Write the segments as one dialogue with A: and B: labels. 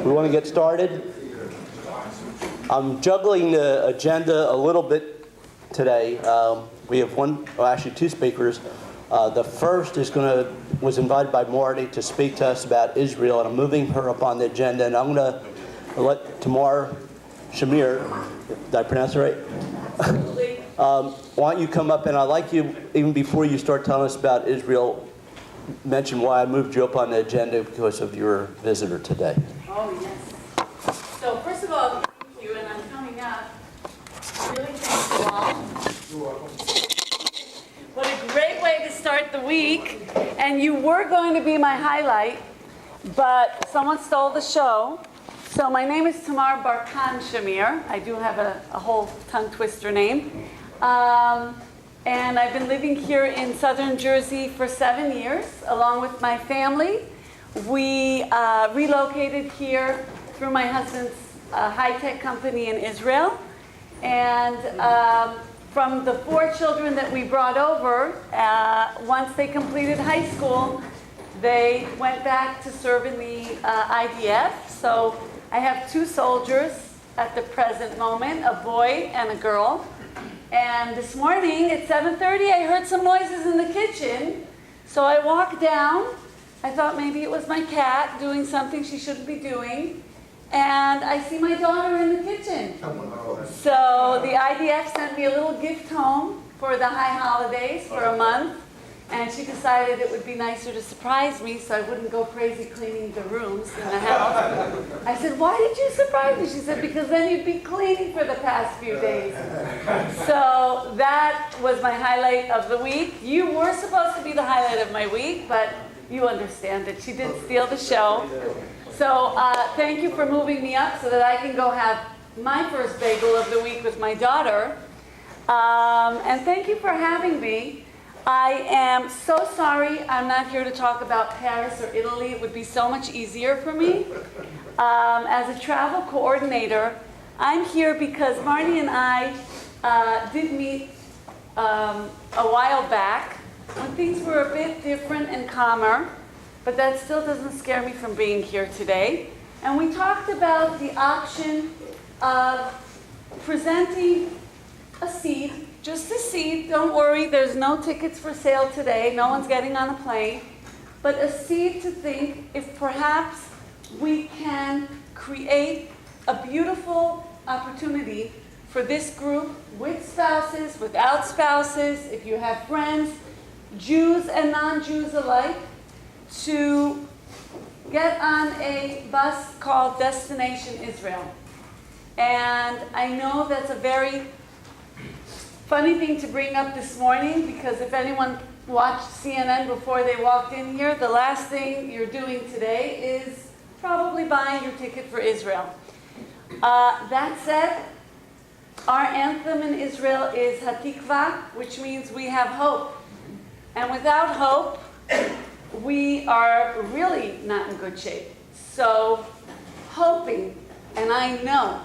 A: We want to get started. I'm juggling the agenda a little bit today. We have two speakers. The first was invited by Marty to speak to us about Israel, and I'm moving her up on the agenda. And I'm going to let Tamar Shamir, did I pronounce it right? Why don't you come up, and I'd like you, even before you start telling us about Israel, mention why I moved you up on the agenda because of your visitor today.
B: Oh, yes. So, first of all, thank you, and I'm coming up. Really thank you all.
C: You're welcome.
B: What a great way to start the week. And you were going to be my highlight, but someone stole the show. So my name is Tamar Barkan Shamir. I do have a whole tongue twister name. And I've been living here in southern Jersey for 7 years, along with my family. We relocated here through my husband's high-tech company in Israel. And from the 4 children that we brought over, once they completed high school, they went back to serve in the IDF. So I have 2 soldiers at the present moment, a boy and a girl. And this morning at 7:30, I heard some noises in the kitchen. So I walked down. I thought maybe it was my cat doing something she shouldn't be doing. And I see my daughter in the kitchen. So the IDF sent me a little gift home for the high holidays for a month. And she decided it would be nicer to surprise me so I wouldn't go crazy cleaning the rooms in the house. I said, why did you surprise me? She said, because then you'd be cleaning for the past few days. So that was my highlight of the week. You were supposed to be the highlight of my week, but you understand that she did steal the show. So thank you for moving me up so that I can go have my first bagel of the week with my daughter. And thank you for having me. I am so sorry I'm not here to talk about Paris or Italy. It would be so much easier for me. As a travel coordinator, I'm here because Marty and I did meet a while back when things were a bit different and calmer, but that still doesn't scare me from being here today. And we talked about the option of presenting a seed. Just a seed, don't worry, there's no tickets for sale today, no one's getting on a plane, but a seed to think if perhaps we can create a beautiful opportunity for this group with spouses, without spouses, if you have friends, Jews and non-Jews alike, to get on a bus called Destination Israel. And I know that's a very funny thing to bring up this morning, because if anyone watched CNN before they walked in here, the last thing you're doing today is probably buying your ticket for Israel. That said, our anthem in Israel is Hatikva, which means we have hope. And without hope, we are really not in good shape. So, hoping, and I know,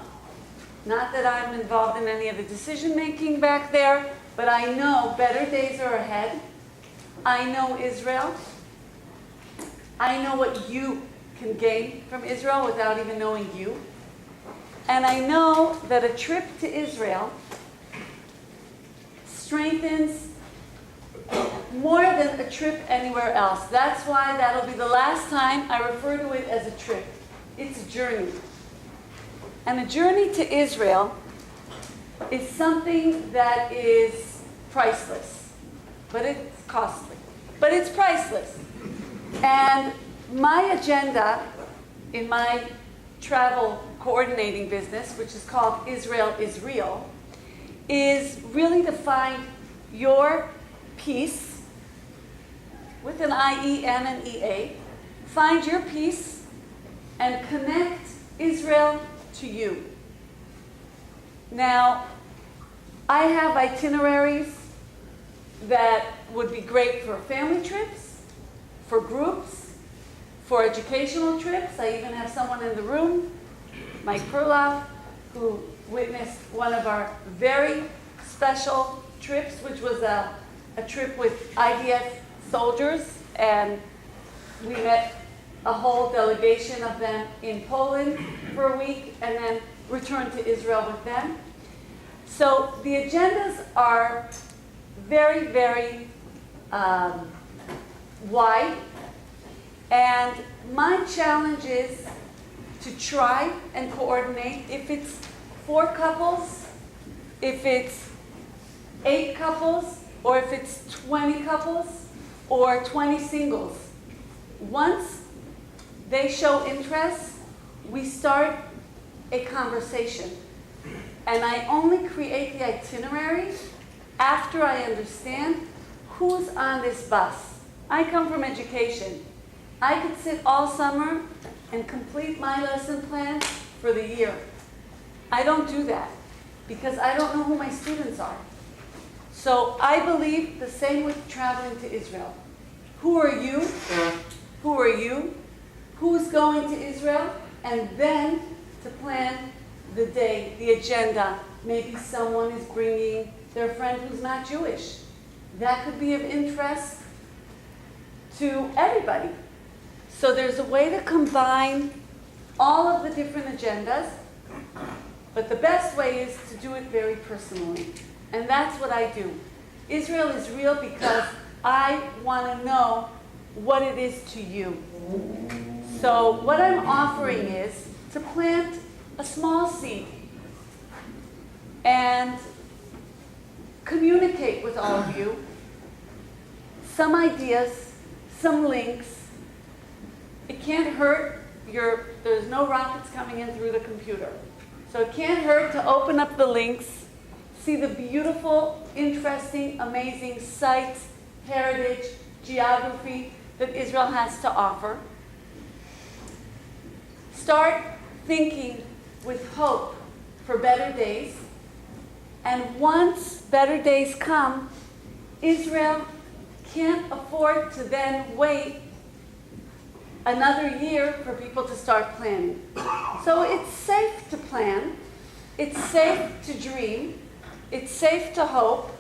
B: not that I'm involved in any of the decision making back there, but I know better days are ahead. I know Israel. I know what you can gain from Israel without even knowing you. And I know that a trip to Israel strengthens more than a trip anywhere else. That's why that'll be the last time I refer to it as a trip. It's a journey. And a journey to Israel is something that is priceless, but it's costly, but it's priceless. And my agenda in my travel coordinating business, which is called Israel is Real, is really to find your peace, with an I-E and an E-A, find your peace and connect Israel to you. Now, I have itineraries that would be great for family trips, for groups, for educational trips. I even have someone in the room, Mike Perloff, who witnessed one of our very special trips, which was a trip with IDF soldiers, and we met a whole delegation of them in Poland for a week, and then return to Israel with them. So the agendas are very, very wide, and my challenge is to try and coordinate. If it's 4 couples, if it's 8 couples, or if it's 20 couples, or 20 singles. Once they show interest, we start a conversation. And I only create the itinerary after I understand who's on this bus. I come from education. I could sit all summer and complete my lesson plan for the year. I don't do that because I don't know who my students are. So I believe the same with traveling to Israel. Who are you? Who are you? Who's going to Israel? And then to plan the day, the agenda. Maybe someone is bringing their friend who's not Jewish. That could be of interest to everybody. So there's a way to combine all of the different agendas, but the best way is to do it very personally. And that's what I do. Israel is real because I want to know what it is to you. So what I'm offering is to plant a small seed and communicate with all of you some ideas, some links. It can't hurt. There's no rockets coming in through the computer. So it can't hurt to open up the links, see the beautiful, interesting, amazing sites, heritage, geography that Israel has to offer. Start thinking with hope for better days. And once better days come, Israel can't afford to then wait another year for people to start planning. So it's safe to plan, it's safe to dream, it's safe to hope,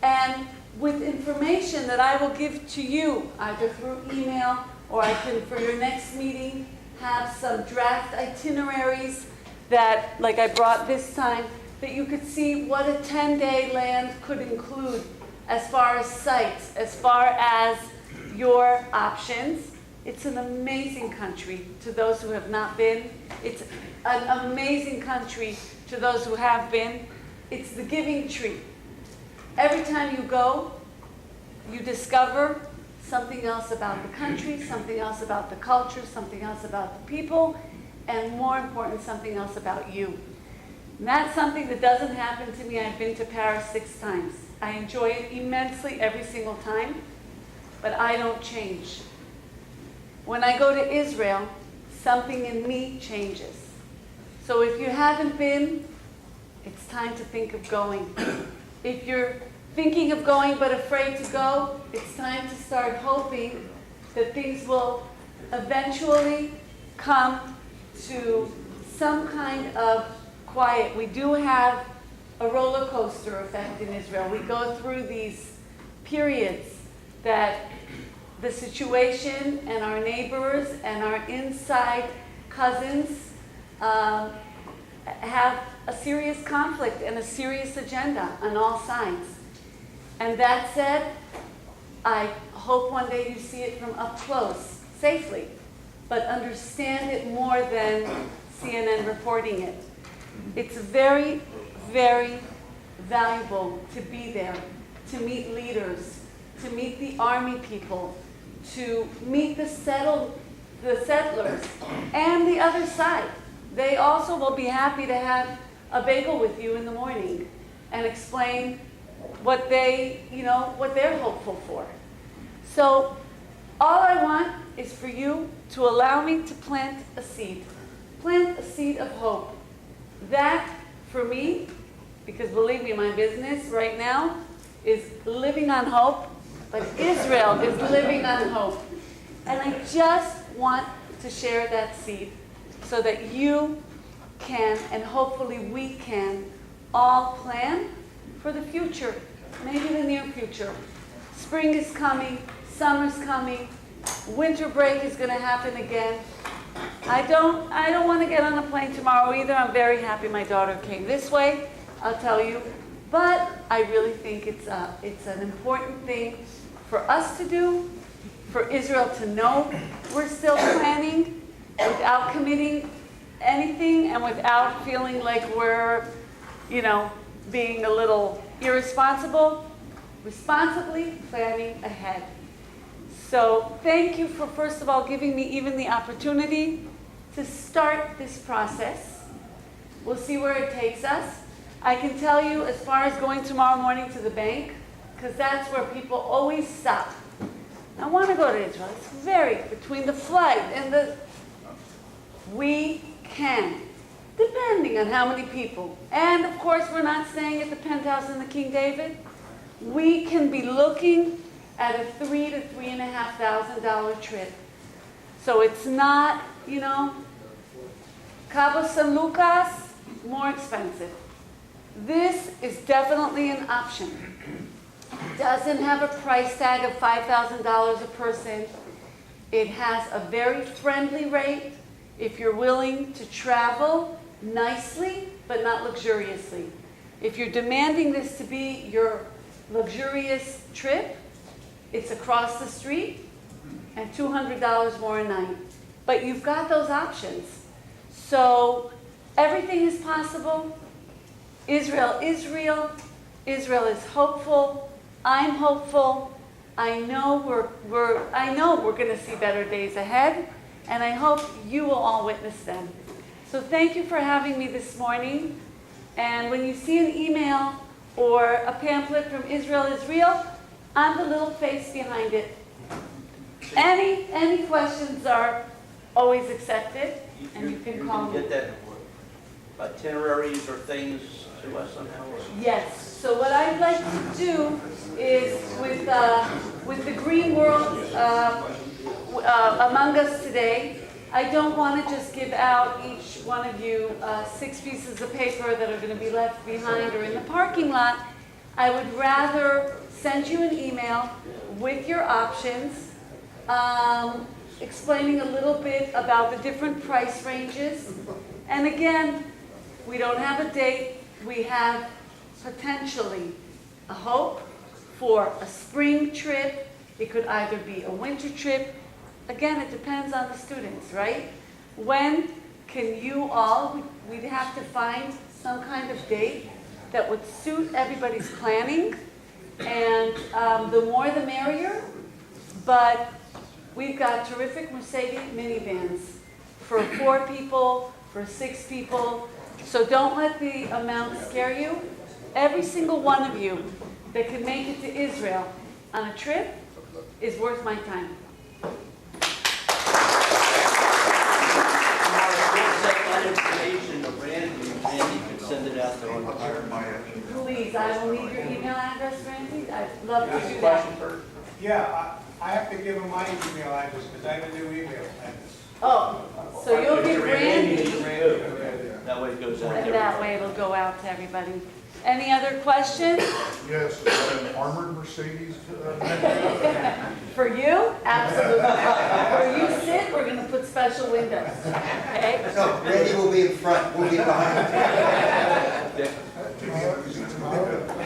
B: and with information that I will give to you, either through email or I can, for your next meeting, have some draft itineraries that, like I brought this time, that you could see what a 10-day land could include as far as sites, as far as your options. It's an amazing country to those who have not been. It's an amazing country to those who have been. It's the giving tree. Every time you go, you discover something else about the country, something else about the culture, something else about the people, and more important, something else about you. And that's something that doesn't happen to me. I've been to Paris 6 times. I enjoy it immensely every single time, but I don't change. When I go to Israel, something in me changes. So if you haven't been, it's time to think of going. If you're thinking of going but afraid to go, it's time to start hoping that things will eventually come to some kind of quiet. We do have a roller coaster effect in Israel. We go through these periods that the situation and our neighbors and our inside cousins have a serious conflict and a serious agenda on all sides. And that said, I hope one day you see it from up close, safely, but understand it more than CNN reporting it. It's very, very valuable to be there, to meet leaders, to meet the army people, to meet the settlers, and the other side. They also will be happy to have a bagel with you in the morning and explain what what they're hopeful for. So all I want is for you to allow me to plant a seed of hope. That, for me, because believe me, my business right now is living on hope, but Israel is living on hope. And I just want to share that seed so that you can, and hopefully we can, all plan for the future, maybe the near future. Spring is coming, summer's coming, Winter break is going to happen again. I don't want to get on a plane tomorrow either. I'm very happy my daughter came this way, I'll tell you. But I really think it's an important thing for us to do, for Israel to know we're still planning without committing anything and without feeling like we're, being a little irresponsible, responsibly planning ahead. So thank you for, first of all, giving me even the opportunity to start this process. We'll see where it takes us. I can tell you, as far as going tomorrow morning to the bank, because that's where people always stop. I want to go to Israel. It's between the flight and we can, depending on how many people. And of course, we're not staying at the penthouse in the King David. We can be looking at a $3,000 to $3,500 trip. So it's not, Cabo San Lucas, more expensive. This is definitely an option. Doesn't have a price tag of $5,000 a person. It has a very friendly rate if you're willing to travel nicely, but not luxuriously. If you're demanding this to be your luxurious trip, it's across the street and $200 more a night. But you've got those options. So everything is possible. Israel is real. Israel is hopeful. I'm hopeful. I know we're going to see better days ahead, and I hope you will all witness them. So thank you for having me this morning. And when you see an email or a pamphlet from Israel is Real, I'm the little face behind it. Any questions are always accepted, and you can call me.
A: Get that itineraries or things to us somehow?
B: Yes. So what I'd like to do is, with the green world among us today, I don't want to just give out each one of you 6 pieces of paper that are going to be left behind or in the parking lot. I would rather send you an email with your options, explaining a little bit about the different price ranges. And again, we don't have a date. We have potentially a hope for a spring trip. It could either be a winter trip. Again, it depends on the students, right? When can you all, we'd have to find some kind of date that would suit everybody's planning. And the more the merrier. But we've got terrific Mercedes minivans for 4 people, for 6 people. So don't let the amount scare you. Every single one of you that can make it to Israel on a trip is worth my time.
A: Information of Randy can send it out there on the fire.
B: Please, I will need your email address, Randy. I'd love to do that.
A: Question first?
C: Yeah, I have to give him my email address because I have a new email address.
B: Oh, so you'll give Randy,
A: That way it goes out
B: and
A: there.
B: that way it'll go out to everybody. Any other questions?
D: Yes, is that an armored Mercedes?
B: For you? Absolutely. Where you sit, we're going to put special windows. Okay?
E: No, Randy will be in front, we'll be behind.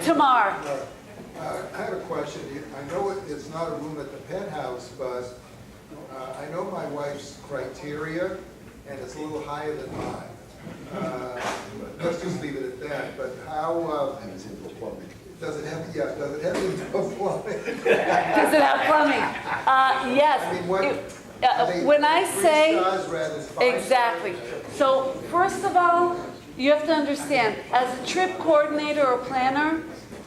B: Tamar.
F: I have a question. I know it's not a room at the penthouse, but I know my wife's criteria, and it's a little higher than mine. Let's just leave it at that. But how does it have? Yeah, does it have indoor plumbing?
B: Does it have plumbing? Yes.
F: I mean, what?
B: When I say
F: 3 stars rather than 5 stars?
B: exactly. So first of all, you have to understand, as a trip coordinator or planner,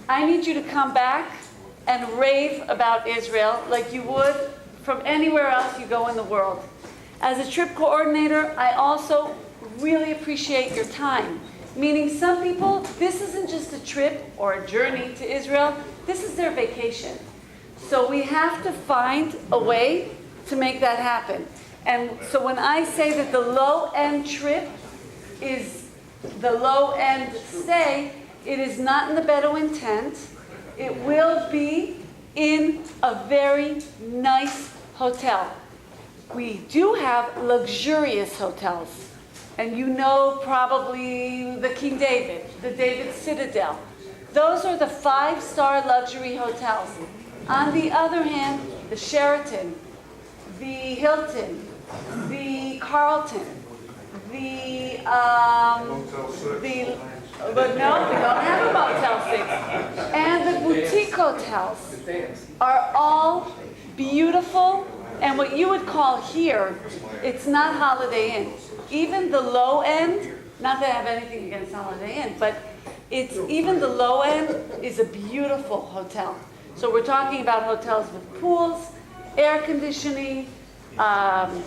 B: I need you to come back and rave about Israel like you would from anywhere else you go in the world. As a trip coordinator, I also really appreciate your time. Meaning some people, this isn't just a trip or a journey to Israel, this is their vacation. So we have to find a way to make that happen. And so when I say that the low-end trip is the low-end stay, it is not in the Bedouin tent. It will be in a very nice hotel. We do have luxurious hotels. And you know probably the King David, the David Citadel. Those are the 5-star luxury hotels. On the other hand, the Sheraton, the Hilton, the Carlton, the, but no, we don't have a Motel 6. And the boutique hotels are all beautiful, and what you would call here, it's not Holiday Inn. Even the low end, not that I have anything against Holiday Inn, but even the low end is a beautiful hotel. So we're talking about hotels with pools, air conditioning, beds,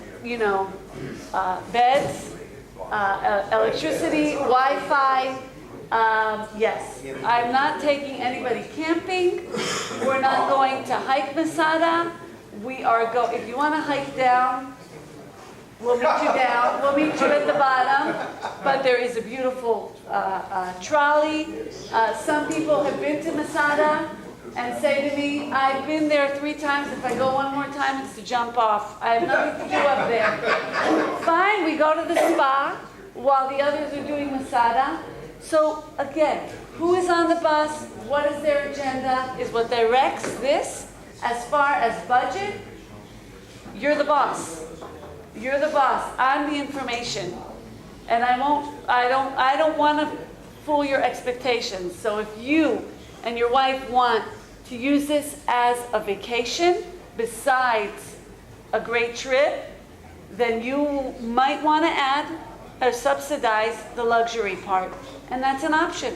B: electricity, Wi-Fi. Yes, I'm not taking anybody camping. We're not going to hike Masada. If you want to hike down, we'll meet you down. We'll meet you at the bottom. But there is a beautiful trolley. Some people have been to Masada and say to me, I've been there 3 times. If I go one more time, it's to jump off. I have nothing to do up there. Fine, we go to the spa while the others are doing Masada. So again, who is on the bus? What is their agenda? Is what directs this. As far as budget, you're the boss. You're the boss. I'm the information. And I don't want to fool your expectations. So if you and your wife want to use this as a vacation besides a great trip, then you might want to add or subsidize the luxury part. And that's an option.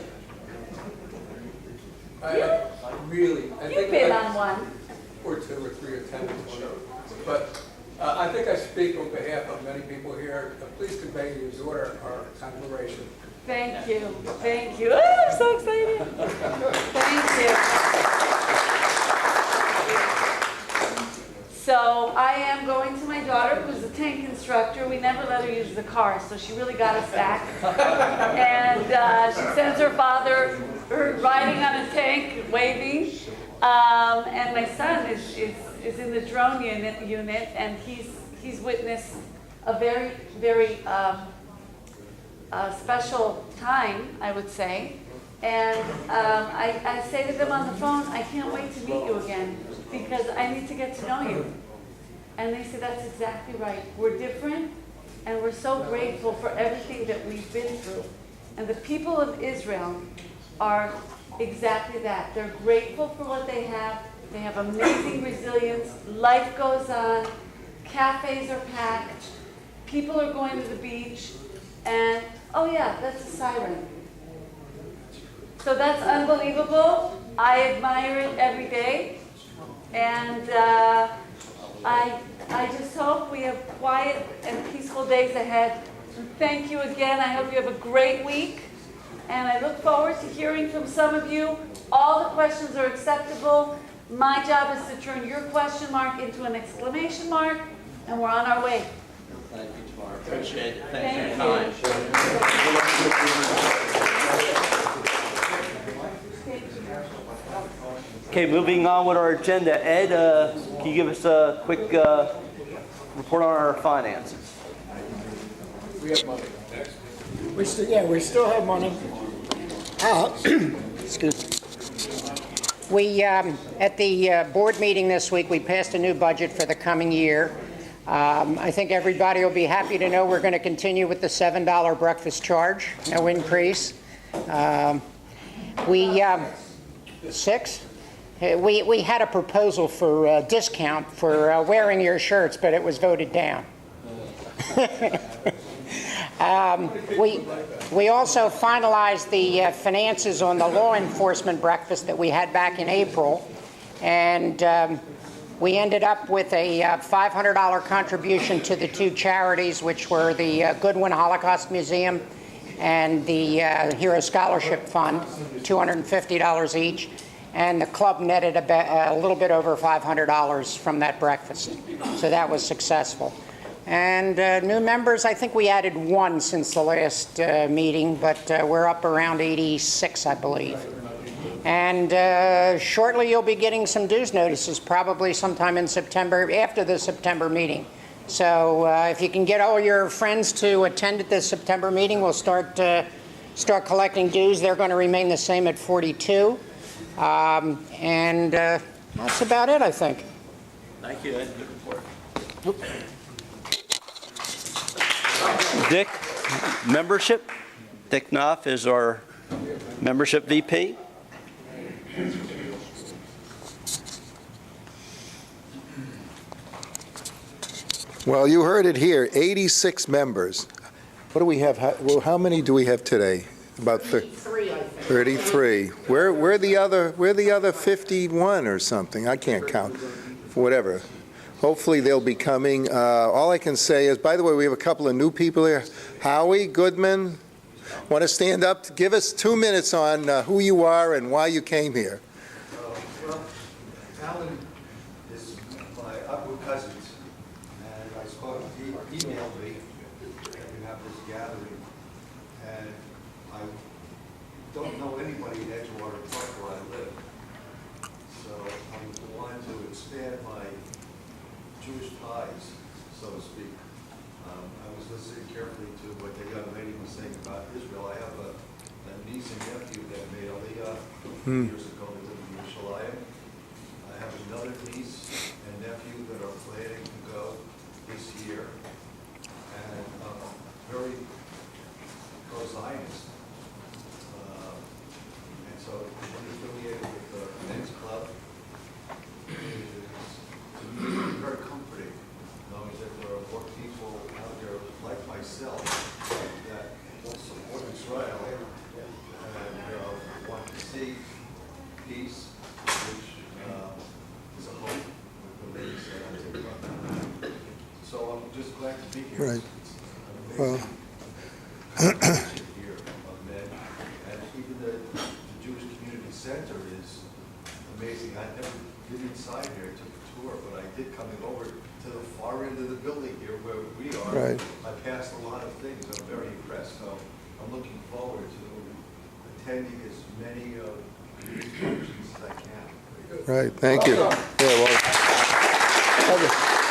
B: You've been on one.
G: Or 2 or 3 attendants. But I think I speak on behalf of many people here. Please convey to your daughter our admiration.
B: Thank you. Thank you. Oh, I'm so excited. Thank you. So I am going to my daughter, who's a tank instructor. We never let her use the car, so she really got us back. And she sends her father riding on a tank, waving. And my son is in the drone unit, and he's witnessed a very, very special time, I would say. And I say to them on the phone, I can't wait to meet you again because I need to get to know you. And they say, that's exactly right. We're different, and we're so grateful for everything that we've been through. And the people of Israel are exactly that. They're grateful for what they have. They have amazing resilience. Life goes on. Cafes are packed. People are going to the beach. And, oh yeah, that's a siren. So that's unbelievable. I admire it every day. And I just hope we have quiet and peaceful days ahead. And thank you again. I hope you have a great week. And I look forward to hearing from some of you. All the questions are acceptable. My job is to turn your question mark into an exclamation mark, and we're on our way.
A: Thank you, Tamar. Appreciate it. Thanks
B: Thank
A: for your time. Okay, moving on with our agenda. Ed, can you give us a quick report on our finances?
G: We have money.
H: We still have money. Excuse me. We, at the board meeting this week, we passed a new budget for the coming year. I think everybody will be happy to know we're going to continue with the $7 breakfast charge, no increase. We had a proposal for a discount for wearing your shirts, but it was voted down. We also finalized the finances on the law enforcement breakfast that we had back in April, and we ended up with a $500 contribution to the 2 charities, which were the Goodwin Holocaust Museum and the Hero Scholarship Fund, $250 each, and the club netted a little bit over $500 from that breakfast, so that was successful. And new members, I think we added 1 since the last meeting, but we're up around 86, I believe. And shortly you'll be getting some dues notices, probably sometime in September, after the September meeting. So if you can get all your friends to attend at this September meeting, we'll start collecting dues. They're going to remain the same at 42. And that's about it, I think.
A: Thank you, Ed. Good report. Dick, membership. Dick Knopf is our membership VP.
F: Well, you heard it here, 86 members. What do we have? How many do we have today? About
H: 33, I think.
F: 33. Where the other 51 or something? I can't count. Whatever. Hopefully they'll be coming. All I can say is, by the way, we have a couple of new people here. Howie Goodman, want to stand up? Give us 2 minutes on who you are and why you came here.
I: Well, Alan is my upper cousins, and I spoke, he emailed me that we have this gathering, and I don't know anybody in Edgewater Park where I live, so I'm wanting to expand my Jewish ties, so to speak. I was listening carefully to what the young lady was saying about Israel. I have a niece and nephew that made Aliyah years ago to live in Yerushalayim. I have another niece and nephew that are planning to go this year, and very pro-Zionist. And so I'm affiliated with the men's club. To me, it's very comforting knowing that there are more people out there like myself that will support Israel and want to see peace, which is a hope with the ladies that I take. So I'm just glad to be here.
F: Right.
I: It's
F: Well,
I: amazing here of men, and even the Jewish Community Center is amazing. I never been inside here, took a tour, but I did coming over to the far end of the building here where we are.
F: Right.
I: I passed a lot of things. I'm very impressed. So I'm looking forward to attending as many of these functions as I can.
F: right, thank you. Yeah, well,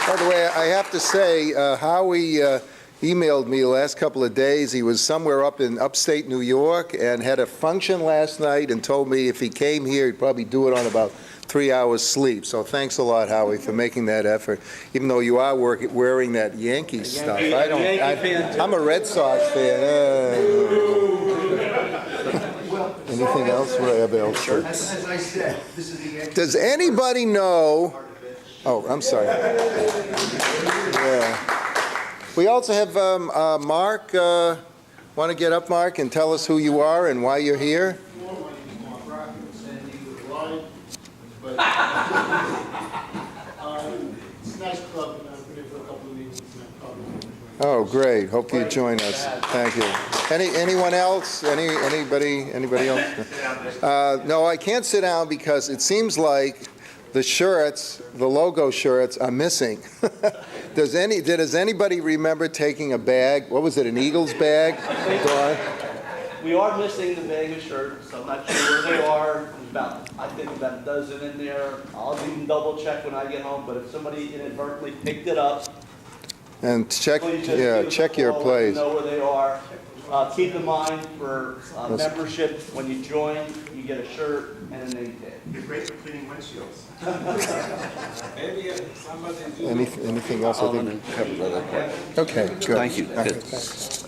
F: by the way, I have to say, Howie emailed me the last couple of days. He was somewhere up in upstate New York and had a function last night and told me if he came here, he'd probably do it on about 3 hours sleep. So thanks a lot, Howie, for making that effort. Even though you are wearing that Yankee stuff. I'm a Red Sox fan. Anything else? What else?
I: As I said, this is the end.
F: Does anybody know? Oh, I'm sorry. Yeah. We also have Mark. Want to get up, Mark, and tell us who you are and why you're here?
J: But it's a nice club, and I've been here for a couple of meetings, and I'm probably.
F: Oh, great. Hope you join us. Thank you. Anyone else? Anybody else? No, I can't sit down because it seems like the shirts, the logo shirts, are missing. Does anybody remember taking a bag? What was it, an Eagles bag?
A: We are missing the bag of shirts, so I'm not sure where they are. There's I think about a dozen in there. I'll even double check when I get home, but if somebody inadvertently picked it up,
F: And check your
A: call,
F: place.
A: know where they are. Keep in mind for membership, when you join, you get a shirt and a name tag.
I: You're great for cleaning windshields.
G: Maybe somebody's using
F: Anything else? I think we covered that. Okay, good.
A: Thank you.
F: Okay,
A: Good.
F: thanks.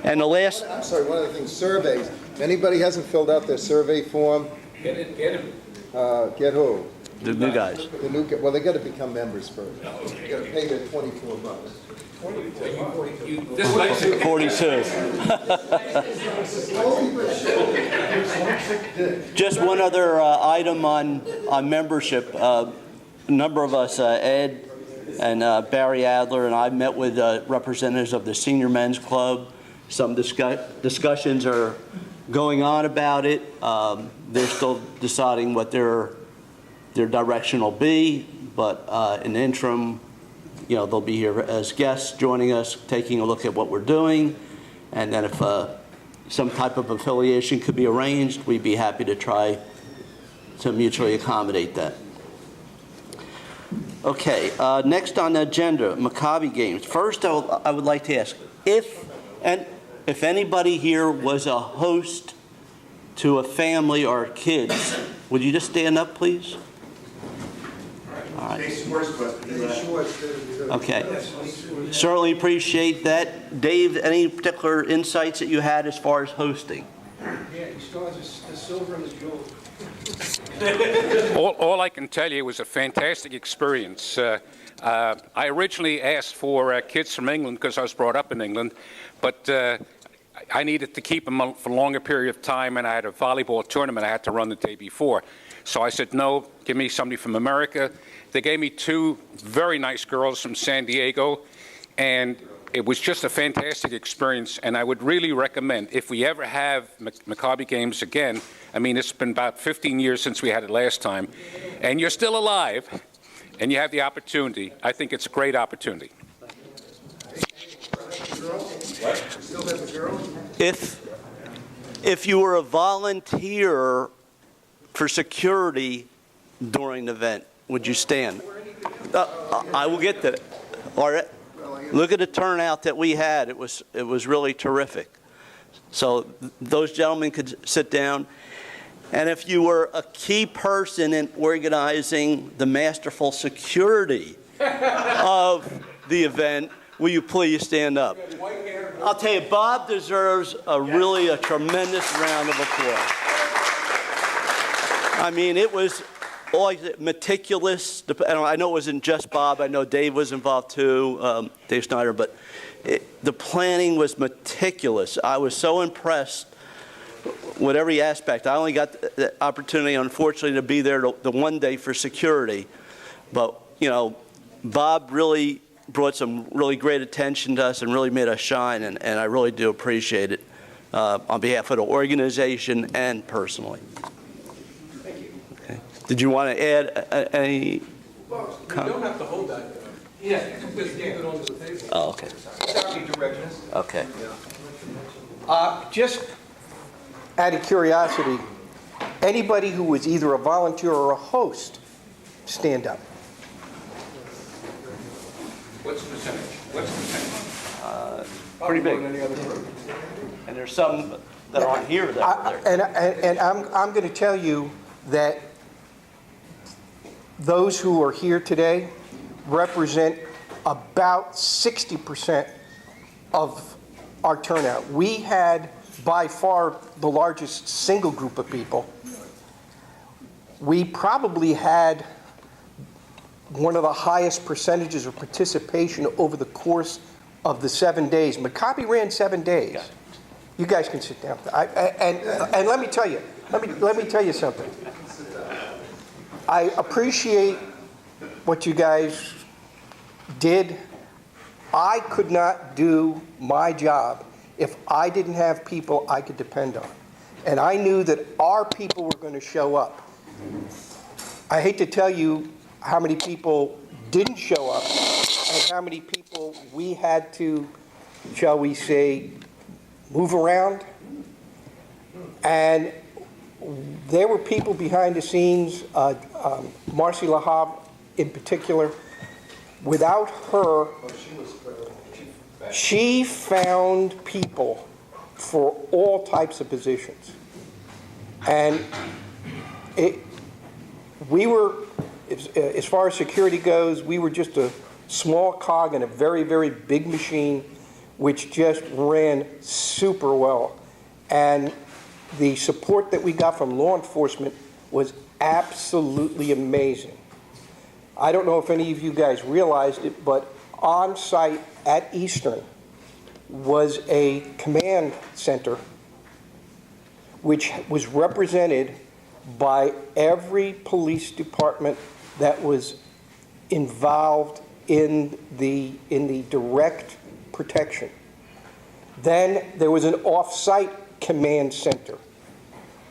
A: And the last,
F: I'm sorry, one of the things, surveys. If anybody hasn't filled out their survey form,
G: get him.
F: get who?
A: the new guys.
F: The new, well, they got to become members first. You got to pay their $24.
A: 42. Just one other item on membership. A number of us, Ed and Barry Adler and I, met with representatives of the Senior Men's Club. Some discussions are going on about it. They're still deciding what their direction will be, but in the interim, they'll be here as guests, joining us, taking a look at what we're doing, and then if some type of affiliation could be arranged, we'd be happy to try to mutually accommodate that. Okay, next on the agenda, Maccabi Games. First, I would like to ask if anybody here was a host to a family or kids, would you just stand up, please? All right. Okay. Certainly appreciate that. Dave, any particular insights that you had as far as hosting?
G: Yeah, he still has the silver and the gold.
K: All I can tell you was a fantastic experience. I originally asked for kids from England because I was brought up in England, but I needed to keep them for a longer period of time, and I had a volleyball tournament I had to run the day before. So I said, no, give me somebody from America. They gave me two very nice girls from San Diego, and it was just a fantastic experience, and I would really recommend, if we ever have Maccabi Games again, I mean, it's been about 15 years since we had it last time, and you're still alive, and you have the opportunity. I think it's a great opportunity.
A: If you were a volunteer for security during the event, would you stand? I will get to it. All right. Look at the turnout that we had. It was really terrific. So those gentlemen could sit down. And if you were a key person in organizing the masterful security of the event, will you please stand up? I'll tell you, Bob deserves really a tremendous round of applause. I mean, it was always meticulous. I know it wasn't just Bob. I know Dave was involved too, Dave Snyder, but the planning was meticulous. I was so impressed with every aspect. I only got the opportunity, unfortunately, to be there the one day for security. But, you know, Bob really brought some really great attention to us and really made us shine, and I really do appreciate it on behalf of the organization and personally.
G: Thank you.
A: Okay. Did you want to add any?
G: Well, you don't have to hold that. Yeah, you can just leave it on the table.
A: Oh, okay. Okay.
L: Just out of curiosity, anybody who was either a volunteer or a host, stand up.
K: What's the percentage?
A: Pretty big. And there's some that aren't here that
L: And I'm going to tell you that those who are here today represent about 60% of our turnout. We had by far the largest single group of people. We probably had one of the highest percentages of participation over the course of the 7 days. Maccabi ran 7 days. Yeah. You guys can sit down. And let me tell you, let me tell you something. I appreciate what you guys did. I could not do my job if I didn't have people I could depend on. And I knew that our people were going to show up. I hate to tell you how many people didn't show up and how many people we had to, shall we say, move around. And there were people behind the scenes, Marcy Lahab in particular. Without her, she found people for all types of positions. And we were, as far as security goes, we were just a small cog in a very, very big machine which just ran super well. And the support that we got from law enforcement was absolutely amazing. I don't know if any of you guys realized it, but on site at Eastern was a command center which was represented by every police department that was involved in the direct protection. Then there was an off-site command center,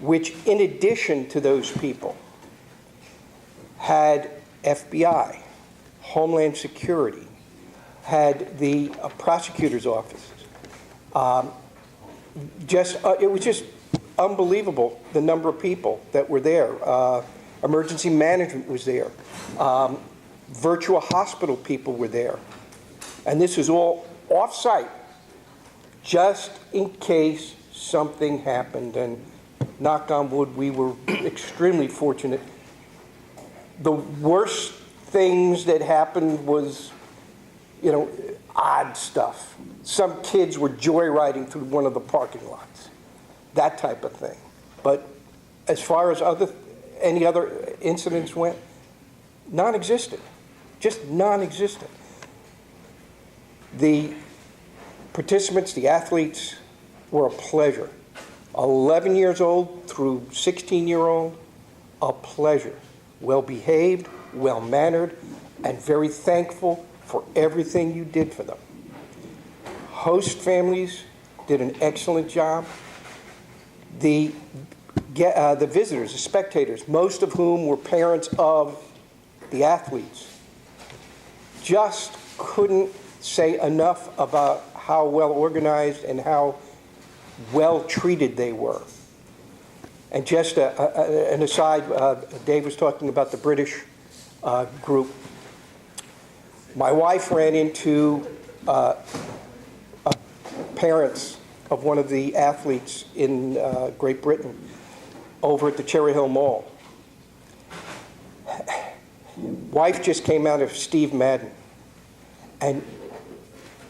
L: which in addition to those people had FBI, Homeland Security, had the prosecutor's offices, it was just unbelievable, the number of people that were there. Emergency management was there. Virtua hospital people were there. And this was all off-site, just in case something happened. And knock on wood, we were extremely fortunate. The worst things that happened was, odd stuff. Some kids were joyriding through one of the parking lots, that type of thing. But as far as any other incidents went, non-existent, just non-existent. The participants, the athletes, were a pleasure. 11 years old through 16-year-old, a pleasure. Well-behaved, well-mannered, and very thankful for everything you did for them. Host families did an excellent job. The visitors, the spectators, most of whom were parents of the athletes, just couldn't say enough about how well organized and how well treated they were. And just an aside, Dave was talking about the British group. My wife ran into parents of one of the athletes in Great Britain over at the Cherry Hill Mall. Wife just came out of Steve Madden, and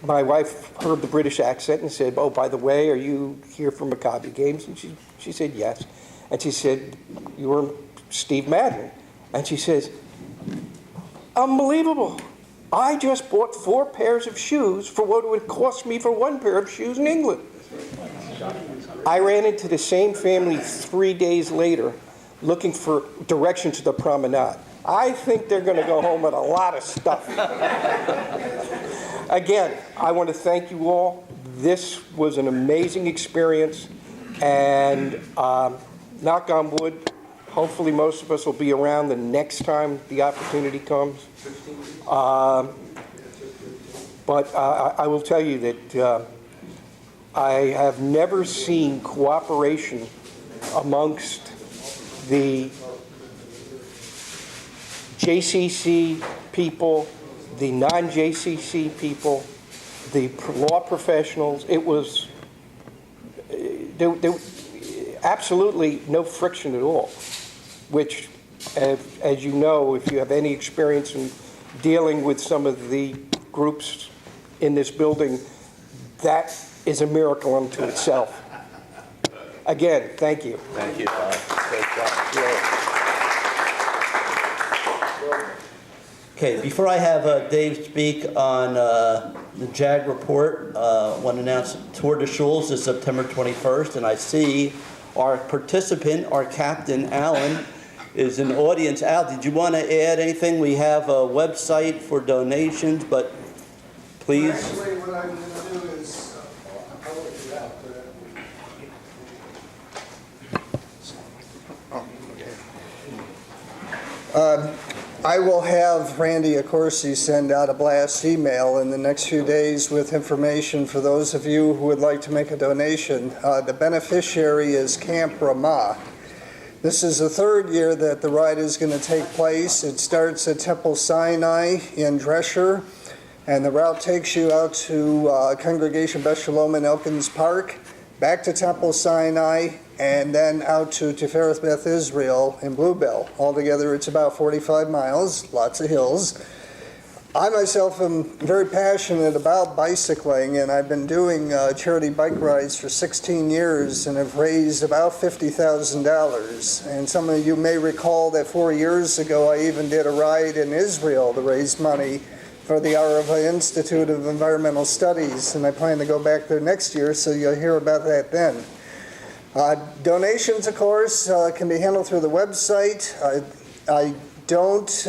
L: my wife heard the British accent and said, "Oh, by the way, are you here for Maccabi games?" And she said yes. And she said, "You were Steve Madden." And she says, "Unbelievable. I just bought 4 pairs of shoes for what it would cost me for 1 pair of shoes in England." I ran into the same family 3 days later looking for directions to the promenade. I think they're going to go home with a lot of stuff. Again, I want to thank you all. This was an amazing experience, and knock on wood, hopefully most of us will be around the next time the opportunity comes. But I will tell you that I have never seen cooperation amongst the JCC people, the non-JCC people, the law professionals. It was there absolutely no friction at all, which, as you know, if you have any experience in dealing with some of the groups in this building, that is a miracle unto itself. Again, thank you.
A: Thank you. Great job. Okay, before I have Dave speak on the JAG report, I want to announce Tour de Schools is September 21st, and I see our participant, our captain, Alan, is in the audience. Al, did you want to add anything? We have a website for donations, but please.
F: Actually, what I'm going to do is, I'll look it up. I will have Randy Accorsi send out a blast email in the next few days with information for those of you who would like to make a donation. The beneficiary is Camp Ramah. This is the 3rd year that the ride is going to take place. It starts at Temple Sinai in Dresher, and the route takes you out to Congregation Beth Shalom in Elkins Park, back to Temple Sinai, and then out to Tifereth Beth Israel in Bluebell. Altogether, it's about 45 miles, lots of hills. I myself am very passionate about bicycling, and I've been doing charity bike rides for 16 years and have raised about $50,000. And some of you may recall that 4 years ago, I even did a ride in Israel to raise money for the Arava Institute of Environmental Studies, and I plan to go back there next year, so you'll hear about that then. Donations, of course, can be handled through the website. I don't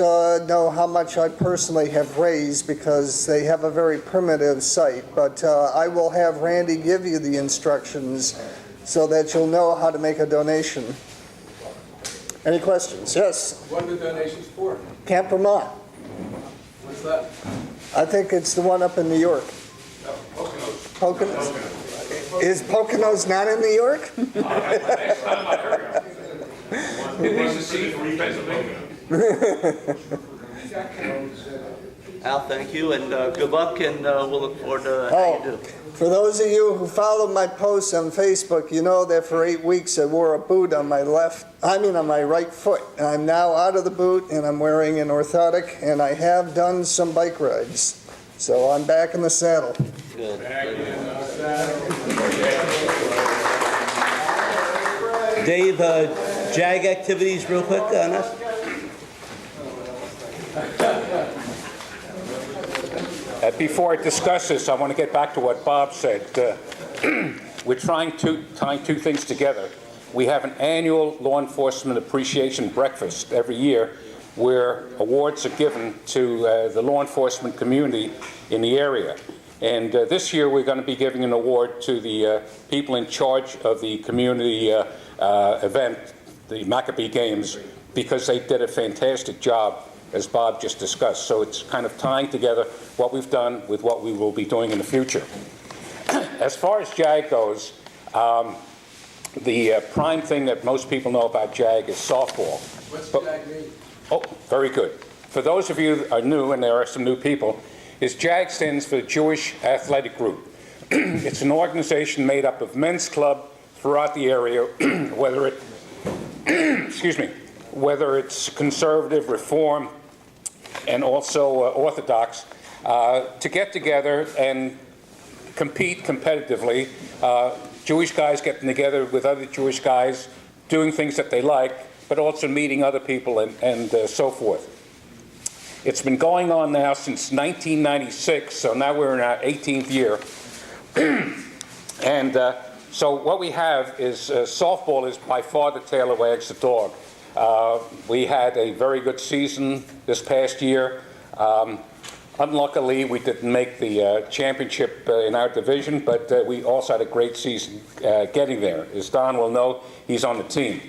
F: know how much I personally have raised because they have a very primitive site, but I will have Randy give you the instructions so that you'll know how to make a donation. Any questions? Yes?
G: What are the donations for?
F: Camp Vermont.
G: What's that?
F: I think it's the one up in New York.
G: No, Poconos.
F: Poconos. Is Poconos not in New York?
A: Al, thank you, and good luck, and we'll look forward to how you do.
F: For those of you who followed my posts on Facebook, you know that for 8 weeks I wore a boot on my on my right foot. I'm now out of the boot and I'm wearing an orthotic, and I have done some bike rides. So I'm back in the saddle.
A: Good. Dave, JAG activities real quick on us?
K: Before I discuss this, I want to get back to what Bob said. We're tying two things together. We have an annual law enforcement appreciation breakfast every year where awards are given to the law enforcement community in the area. And this year we're going to be giving an award to the people in charge of the community event, the Maccabee Games, because they did a fantastic job, as Bob just discussed. So it's kind of tying together what we've done with what we will be doing in the future. As far as JAG goes, the prime thing that most people know about JAG is softball.
G: What's JAG mean?
K: Oh, very good. For those of you that are new, and there are some new people, JAG stands for the Jewish Athletic Group. It's an organization made up of men's club throughout the area, whether it, whether it's conservative, reform, and also Orthodox, to get together and compete competitively. Jewish guys getting together with other Jewish guys, doing things that they like, but also meeting other people and so forth. It's been going on now since 1996, so now we're in our 18th year. And so what we have is softball is by far the tail that wags the dog. We had a very good season this past year. Unluckily, we didn't make the championship in our division, but we also had a great season getting there. As Don will know, he's on the team.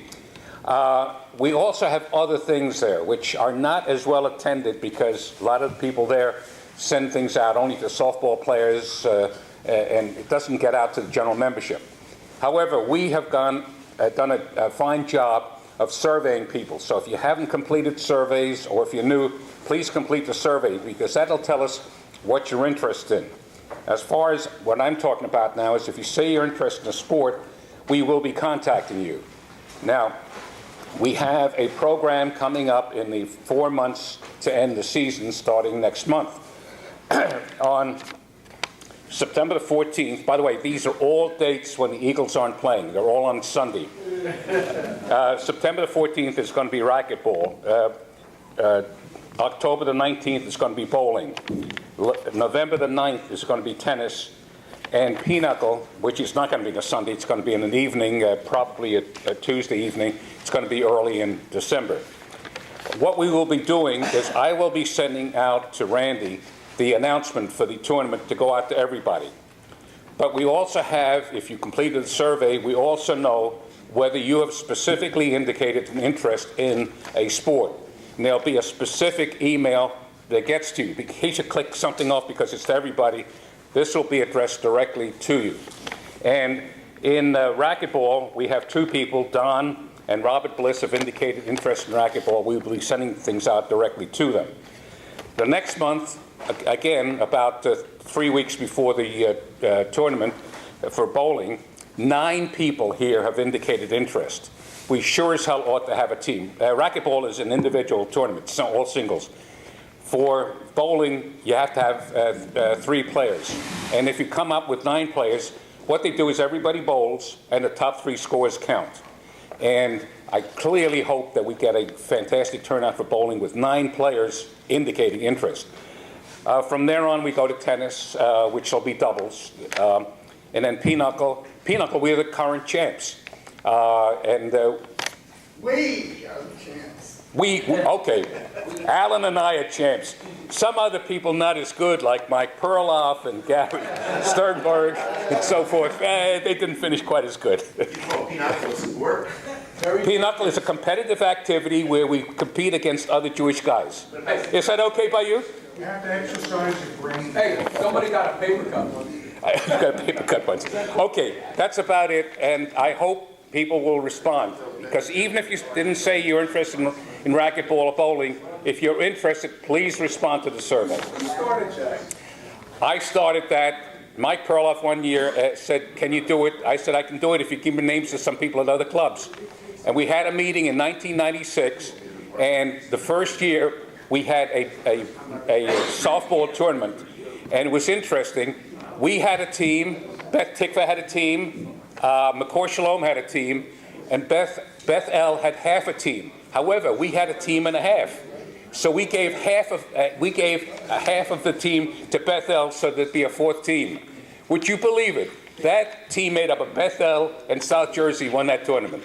K: We also have other things there, which are not as well attended because a lot of the people there send things out only to softball players, and it doesn't get out to the general membership. However, we have done a fine job of surveying people. So if you haven't completed surveys, or if you're new, please complete the survey, because that'll tell us what you're interested in. As far as what I'm talking about now is if you say you're interested in a sport, we will be contacting you. Now, we have a program coming up in the 4 months to end the season starting next month. On September the 14th, by the way, these are all dates when the Eagles aren't playing. They're all on Sunday. September the 14th is going to be racquetball. October the 19th is going to be bowling. November the 9th is going to be tennis. And pinochle, which is not going to be on a Sunday, it's going to be in an evening, probably a Tuesday evening. It's going to be early in December. What we will be doing is I will be sending out to Randy the announcement for the tournament to go out to everybody. But we also have, if you completed the survey, we also know whether you have specifically indicated an interest in a sport. And there'll be a specific email that gets to you. In case you click something off because it's to everybody, this will be addressed directly to you. And in racquetball, we have two people, Don and Robert Bliss, have indicated interest in racquetball. We will be sending things out directly to them. The next month, again, about 3 weeks before the tournament for bowling, 9 people here have indicated interest. We sure as hell ought to have a team. Racquetball is an individual tournament, it's not all singles. For bowling, you have to have 3 players. And if you come up with 9 players, what they do is everybody bowls and the top 3 scores count. And I clearly hope that we get a fantastic turnout for bowling with 9 players indicating interest. From there on, we go to tennis, which will be doubles. And then pinochle. Pinochle, we're the current champs.
F: We are the champs.
K: Okay. Alan and I are champs. Some other people not as good, like Mike Perloff and Gary Sternberg and so forth. They didn't finish quite as good.
E: Pinochle is work.
K: Pinochle is a competitive activity where we compete against other Jewish guys. Is that okay by you?
D: You have to exercise your brain.
G: Hey, somebody got a paper cup.
K: I've got paper cut ones. Okay, that's about it, and I hope people will respond. Because even if you didn't say you're interested in racquetball or bowling, if you're interested, please respond to the survey.
G: Who started that?
K: I started that. Mike Perloff one year said, can you do it? I said, I can do it if you give me names of some people at other clubs. And we had a meeting in 1996, and the first year we had a softball tournament, and it was interesting. We had a team, Beth Tikva had a team, McCoy Shalom had a team, and Beth El had half a team. However, we had a team and a half. So we gave half of the team to Beth El so there'd be a fourth team. Would you believe it? That team made up of Beth El and South Jersey won that tournament.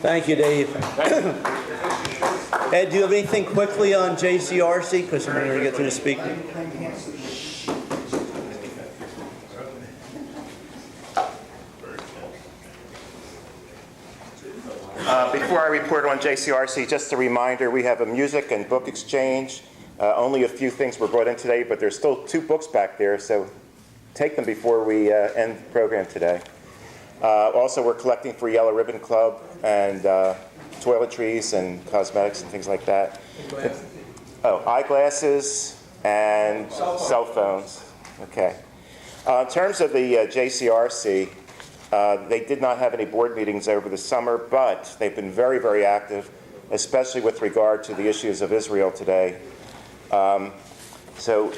A: Thank you, Dave. Ed, do you have anything quickly on JCRC? Because we're going to get to the speaker.
E: Before I report on JCRC, just a reminder, we have a music and book exchange. Only a few things were brought in today, but there's still 2 books back there, so take them before we end the program today. Also, we're collecting for Yellow Ribbon Club and toiletries and cosmetics and things like that. Oh, eyeglasses and cell phones. Okay. In terms of the JCRC, they did not have any board meetings over the summer, but they've been very, very active, especially with regard to the issues of Israel today. So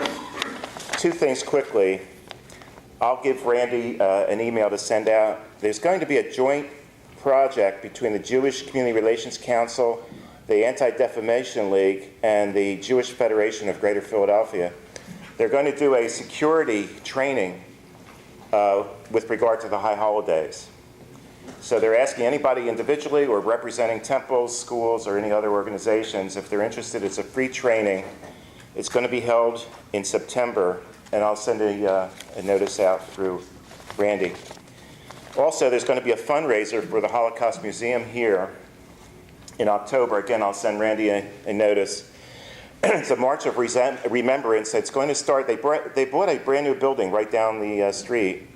E: 2 things quickly. I'll give Randy an email to send out. There's going to be a joint project between the Jewish Community Relations Council, the Anti-Defamation League, and the Jewish Federation of Greater Philadelphia. They're going to do a security training with regard to the high holidays. So they're asking anybody individually or representing temples, schools, or any other organizations, if they're interested. It's a free training. It's going to be held in September, and I'll send a notice out through Randy. Also, there's going to be a fundraiser for the Holocaust Museum here in October. Again, I'll send Randy a notice. It's a March of Remembrance. It's going to start, they bought a brand new building right down the street.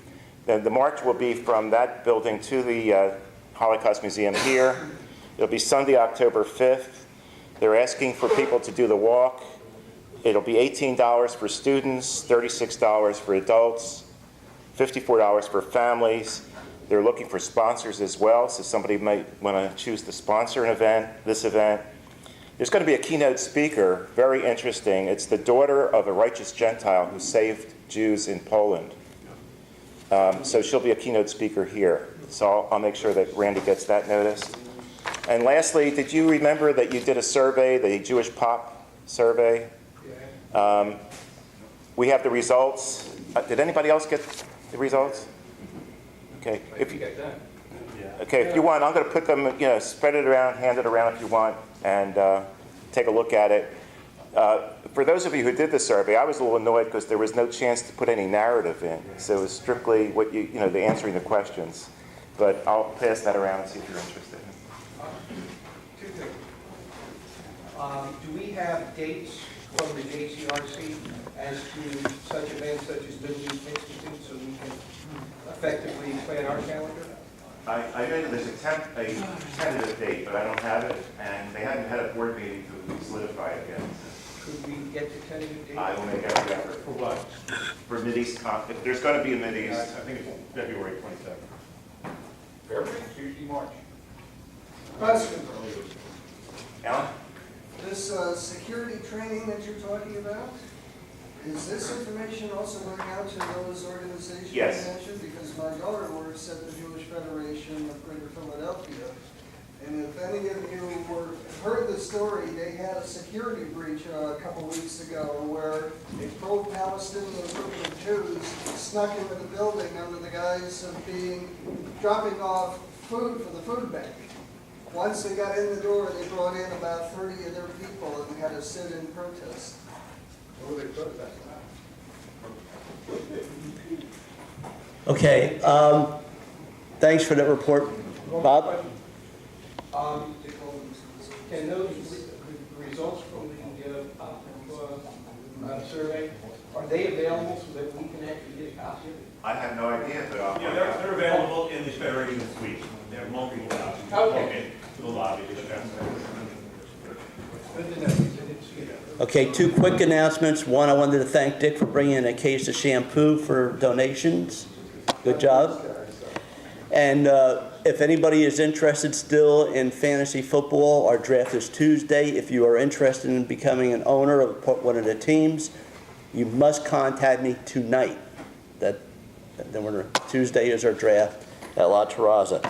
E: The march will be from that building to the Holocaust Museum here. It'll be Sunday, October 5th. They're asking for people to do the walk. It'll be $18 for students, $36 for adults, $54 for families. They're looking for sponsors as well, so somebody might want to choose to sponsor this event. There's going to be a keynote speaker, very interesting. It's the daughter of a righteous Gentile who saved Jews in Poland. So she'll be a keynote speaker here. So I'll make sure that Randy gets that notice. And lastly, did you remember that you did a survey, the Jewish Pop survey? We have the results. Did anybody else get the results? Okay. If you want, I'm going to put them, spread it around, hand it around if you want, and take a look at it. For those of you who did the survey, I was a little annoyed because there was no chance to put any narrative in. So it was strictly what the answering the questions. But I'll pass that around and see if you're interested.
L: 2 things. Do we have dates from the JCRC as to such events such as Middle East Institute so we can effectively plan our calendar?
E: I know that there's a tentative date, but I don't have it, and they haven't had a board meeting to solidify it yet.
L: Could we get the tentative date?
E: I will make every effort.
D: For what?
E: For Mideast, if there's going to be a Mideast.
D: I think it's February 27th.
G: February, usually March.
F: Question,
E: Alan?
F: this security training that you're talking about, is this information also going out to those organizations you
E: Yes.
F: mentioned? Because my daughter works at the Jewish Federation of Greater Philadelphia, and if any of you heard the story, they had a security breach a couple weeks ago where a pro-Palestinian group of Jews snuck into the building under the guise of dropping off food for the food bank. Once they got in the door, they brought in about 30 of their people and had to sit in protest.
G: What were they protesting?
A: Okay. Thanks for that report, Bob.
J: Can those results from the survey, are
L: Are they available so that we can actually get a copy of it?
E: I have no idea, but I'll.
D: Yeah, they're available in the Federation Suite. They have multiple options.
L: Okay.
D: To the lobby.
A: Okay, two quick announcements. One, I wanted to thank Dick for bringing in a case of shampoo for donations. Good job. And if anybody is interested still in fantasy football, our draft is Tuesday. If you are interested in becoming an owner of one of the teams, you must contact me tonight. Tuesday is our draft at La Terraza.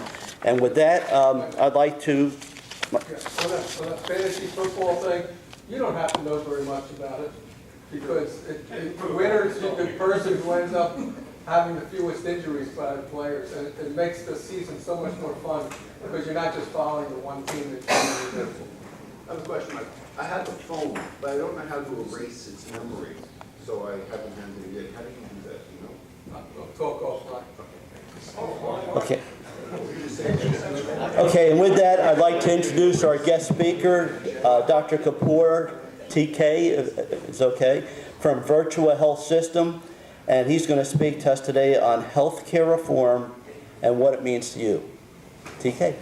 A: And with that, I'd like to...
G: On that fantasy football thing, you don't have to know very much about it, because the winner is the person who ends up having the fewest injuries by the players, and it makes the season so much more fun, because you're not just following the one team that you're in.
M: I have a question, Mike. I have a phone, but I don't know how to erase its memory, so I haven't handed it yet. How do you do that, you know?
G: We'll talk offline.
A: Okay. Okay, and with that, I'd like to introduce our guest speaker, Dr. Kapoor, TK, is okay, from Virtua Health System, and he's going to speak to us today on healthcare reform and what it means to you. TK.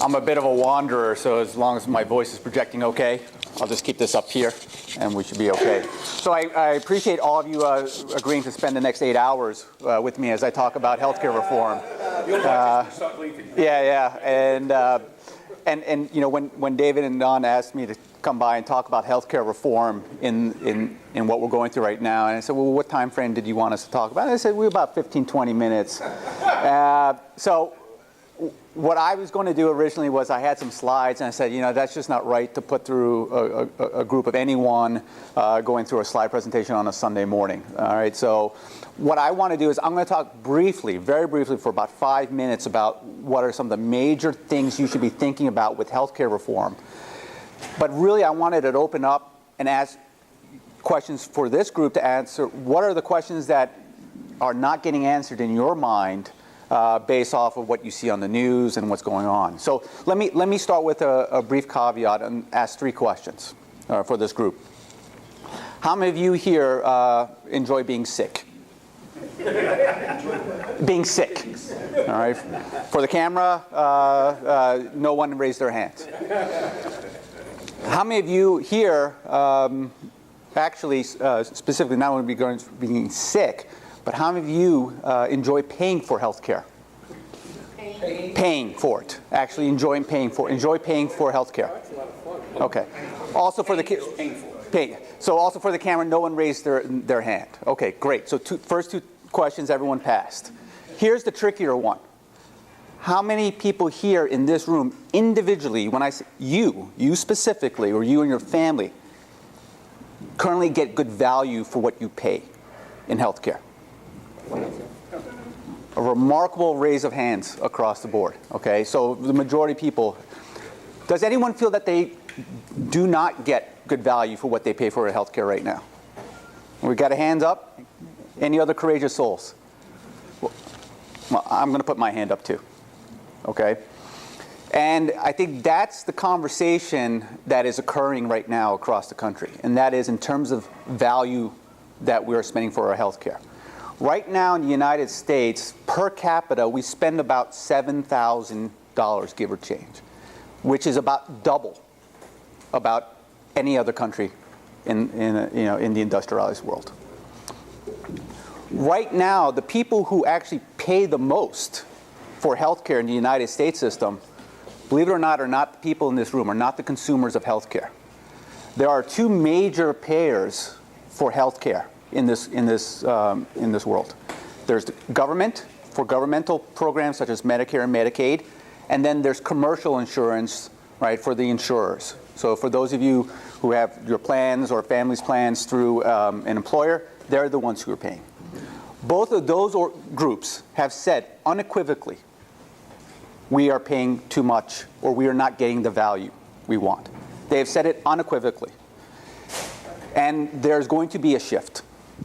N: I'm a bit of a wanderer, so as long as my voice is projecting okay, I'll just keep this up here, and we should be okay. So I appreciate all of you agreeing to spend the next 8 hours with me as I talk about healthcare reform. And you know, when David and Don asked me to come by and talk about healthcare reform in what we're going through right now, and I said, well, what time frame did you want us to talk about? And I said, we're about 15, 20 minutes. So what I was going to do originally was I had some slides, and I said, you know, that's just not right to put through a group of anyone going through a slide presentation on a Sunday morning. All right, so what I want to do is I'm going to talk briefly, very briefly, for about 5 minutes about what are some of the major things you should be thinking about with healthcare reform. But really, I wanted to open up and ask questions for this group to answer. What are the questions that are not getting answered in your mind based off of what you see on the news and what's going on? So let me start with a brief caveat and ask 3 questions for this group. How many of you here enjoy being sick? Being sick. All right. For the camera, no one raised their hands. How many of you here actually, specifically not only being sick, but how many of you enjoy paying for health care? Paying for it. Actually enjoy paying for health care. Okay. Also for the So also for the camera, no one raised their hand. Okay, great. So first 2 questions everyone passed. Here's the trickier one. How many people here in this room individually, when I say you specifically, or you and your family, currently get good value for what you pay in health care? A remarkable raise of hands across the board. Okay, so the majority of people. Does anyone feel that they do not get good value for what they pay for health care right now? We got a hands up? Any other courageous souls? Well, I'm going to put my hand up too. Okay? And I think that's the conversation that is occurring right now across the country, and that is in terms of value that we're spending for our health care. Right now in the United States, per capita, we spend about $7,000, give or change, which is about double about any other country in the industrialized world. Right now, the people who actually pay the most for health care in the United States system, believe it or not, are not the people in this room, are not the consumers of health care. There are 2 major payers for health care in this world. There's the government for governmental programs such as Medicare and Medicaid, and then there's commercial insurance, right, for the insurers. So for those of you who have your plans or family's plans through an employer, they're the ones who are paying. Both of those groups have said unequivocally, we are paying too much, or we are not getting the value we want. They have said it unequivocally. And there's going to be a shift.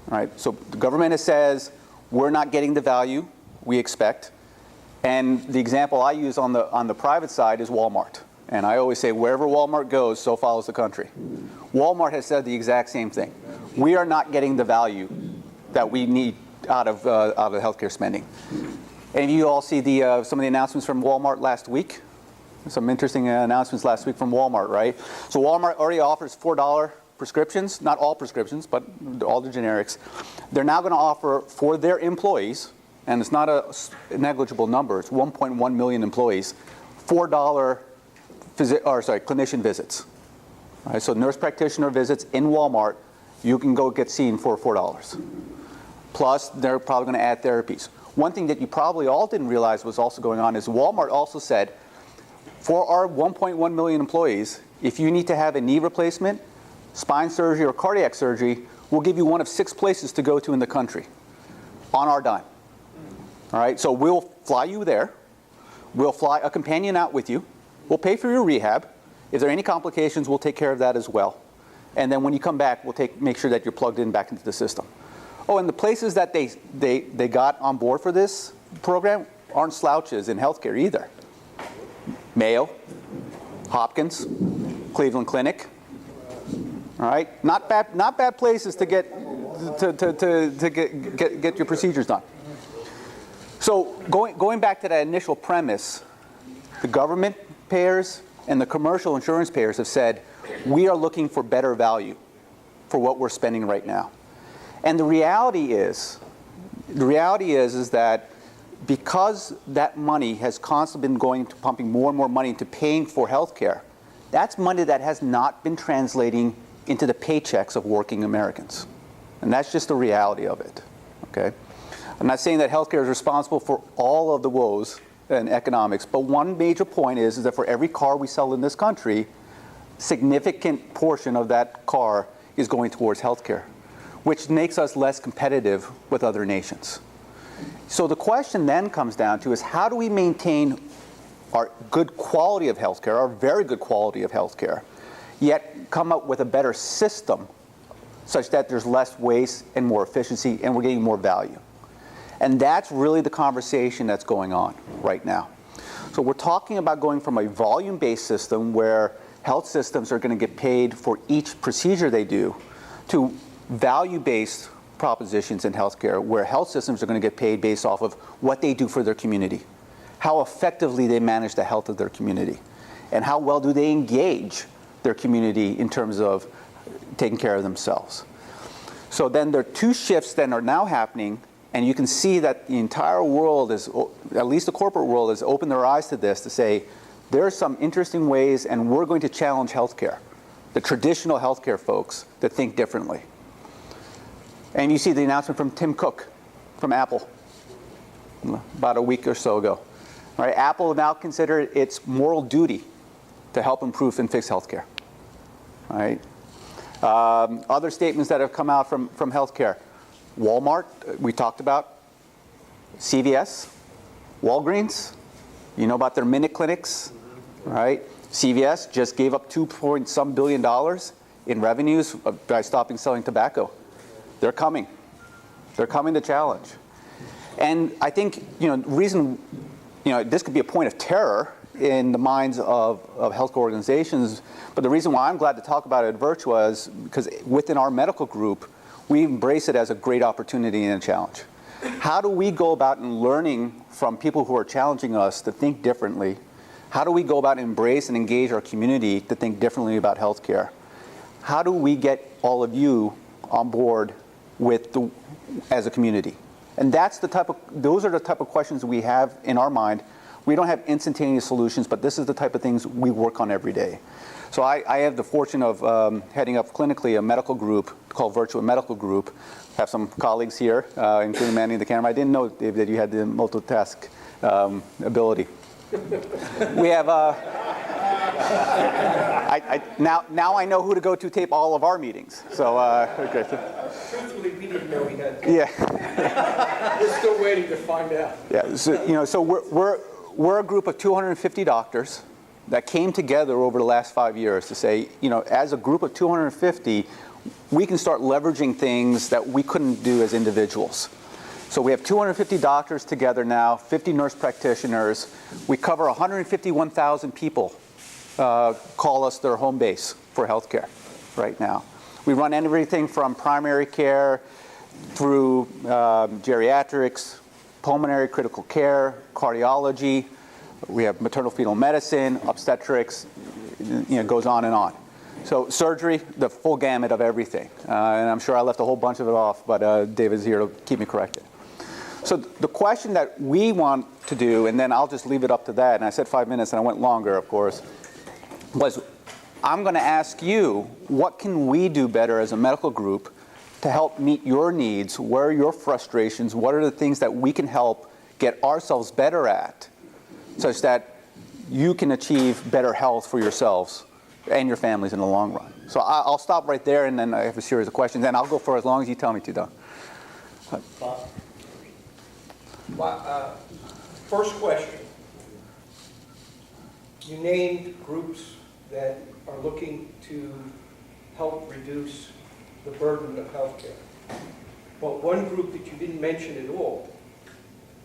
N: Right? So the government says we're not getting the value we expect, And the example I use on the private side is Walmart. And I always say, wherever Walmart goes, so follows the country. Walmart has said the exact same thing. We are not getting the value that we need out of healthcare spending. And you all see some of the announcements from Walmart last week. Some interesting announcements last week from Walmart, right? So Walmart already offers $4 prescriptions, not all prescriptions, but all the generics. They're now going to offer for their employees, and it's not a negligible number, it's 1.1 million employees, $4 clinician visits. Right, so nurse practitioner visits in Walmart, you can go get seen for $4. Plus, they're probably going to add therapies. One thing that you probably all didn't realize was also going on is Walmart also said, for our 1.1 million employees, if you need to have a knee replacement, spine surgery, or cardiac surgery, we'll give you one of 6 places to go to in the country on our dime. All right, so we'll fly you there. We'll fly a companion out with you. We'll pay for your rehab. If there are any complications, we'll take care of that as well. And then when you come back, we'll make sure that you're plugged in back into the system. Oh, and the places that they got on board for this program aren't slouches in healthcare either. Mayo, Hopkins, Cleveland Clinic. All right, not bad places to get your procedures done. So going back to that initial premise, the government payers and the commercial insurance payers have said, we are looking for better value for what we're spending right now. And the reality is that because that money has constantly been going to pumping more and more money into paying for healthcare, that's money that has not been translating into the paychecks of working Americans. And that's just the reality of it, okay? I'm not saying that healthcare is responsible for all of the woes in economics, but one major point is that for every car we sell in this country, significant portion of that car is going towards healthcare, which makes us less competitive with other nations. So the question then comes down to is how do we maintain our good quality of healthcare, our very good quality of healthcare, yet come up with a better system such that there's less waste and more efficiency and we're getting more value. And that's really the conversation that's going on right now. So we're talking about going from a volume-based system where health systems are going to get paid for each procedure they do to value-based propositions in healthcare where health systems are going to get paid based off of what they do for their community, how effectively they manage the health of their community, and how well do they engage their community in terms of taking care of themselves. So then there are 2 shifts that are now happening, and you can see that the entire world is, at least the corporate world, has opened their eyes to this to say, there are some interesting ways, and we're going to challenge healthcare, the traditional healthcare folks, to think differently. And you see the announcement from Tim Cook from Apple about a week or so ago. All right, Apple now considered its moral duty to help improve and fix healthcare. All right. Other statements that have come out from healthcare. Walmart, we talked about. CVS, Walgreens, you know about their minute clinics, right? CVS just gave up $2.some billion in revenues by stopping selling tobacco. They're coming. They're coming to challenge. And I think, this could be a point of terror in the minds of healthcare organizations, but the reason why I'm glad to talk about it at Virtua is because within our medical group, we embrace it as a great opportunity and a challenge. How do we go about learning from people who are challenging us to think differently? How do we go about embrace and engage our community to think differently about healthcare? How do we get all of you on board as a community? And those are the type of questions we have in our mind. We don't have instantaneous solutions, but this is the type of things we work on every day. So I have the fortune of heading up clinically a medical group called Virtua Medical Group. I have some colleagues here, including manning the camera. I didn't know, Dave, that you had the multitask ability. We have now I know who to go to tape all of our meetings. So okay.
G: Truthfully, we didn't know we had.
N: Yeah.
G: We're still waiting to find out.
N: Yeah. So we're a group of 250 doctors that came together over the last 5 years to say, as a group of 250, we can start leveraging things that we couldn't do as individuals. So we have 250 doctors together now, 50 nurse practitioners. We cover 151,000 people call us their home base for healthcare right now. We run everything from primary care through geriatrics, pulmonary critical care, cardiology. We have maternal fetal medicine, obstetrics, it goes on and on. So surgery, the full gamut of everything. And I'm sure I left a whole bunch of it off, but David's here to keep me corrected. So the question that we want to do, and then I'll just leave it up to that, and I said 5 minutes and I went longer, of course, was I'm going to ask you, what can we do better as a medical group to help meet your needs? Where are your frustrations? What are the things that we can help get ourselves better at, such that you can achieve better health for yourselves and your families in the long run? So I'll stop right there, and then I have a series of questions, and I'll go for as long as you tell me to, Don.
L: First question. You named groups that are looking to help reduce the burden of healthcare. But one group that you didn't mention at all,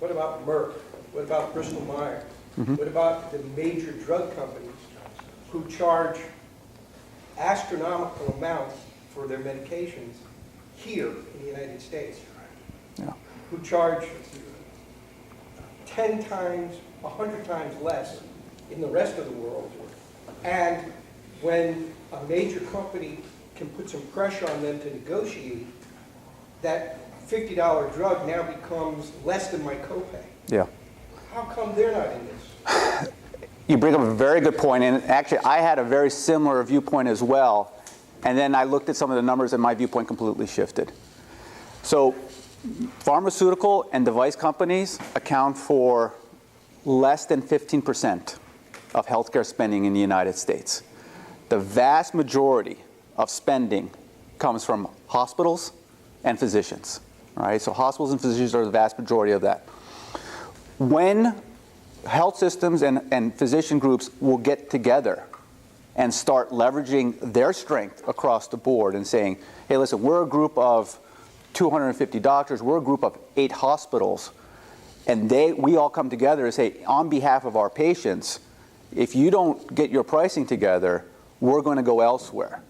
L: what about Merck? What about Bristol Myers? What about the major drug companies who charge astronomical amounts for their medications here in the United States?
N: Yeah.
L: Who charge 10 times, 100 times less in the rest of the world. And when a major company can put some pressure on them to negotiate, that $50 drug now becomes less than my copay.
N: Yeah.
L: How come they're not in this?
N: You bring up a very good point, and actually I had a very similar viewpoint as well, and then I looked at some of the numbers and my viewpoint completely shifted. So pharmaceutical and device companies account for less than 15% of healthcare spending in the United States. The vast majority of spending comes from hospitals and physicians. All right? So hospitals and physicians are the vast majority of that. When health systems and physician groups will get together and start leveraging their strength across the board and saying, hey, listen, we're a group of 250 doctors, we're a group of 8 hospitals, and we all come together and say, on behalf of our patients, if you don't get your pricing together, we're going to go elsewhere.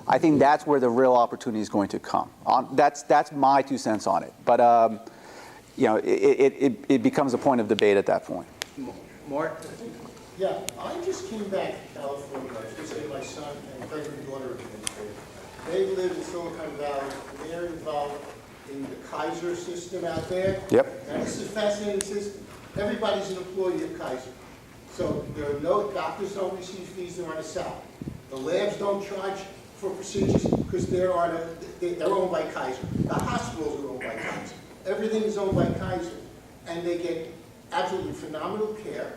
N: I think that's where the real opportunity is going to come. That's my 2 cents on it. But it becomes a point of debate at that point.
L: Mark?
J: Yeah, I just came back to California. I was visiting my son and pregnant daughter again. They live in Silicon Valley. They're involved in the Kaiser system out there.
N: Yep.
J: Now, this is a fascinating system. Everybody's an employee of Kaiser. So there are no doctors don't receive fees, they're on a salary. The labs don't charge for procedures because they're owned by Kaiser. The hospitals are owned by Kaiser. Everything is owned by Kaiser. And they get absolutely phenomenal care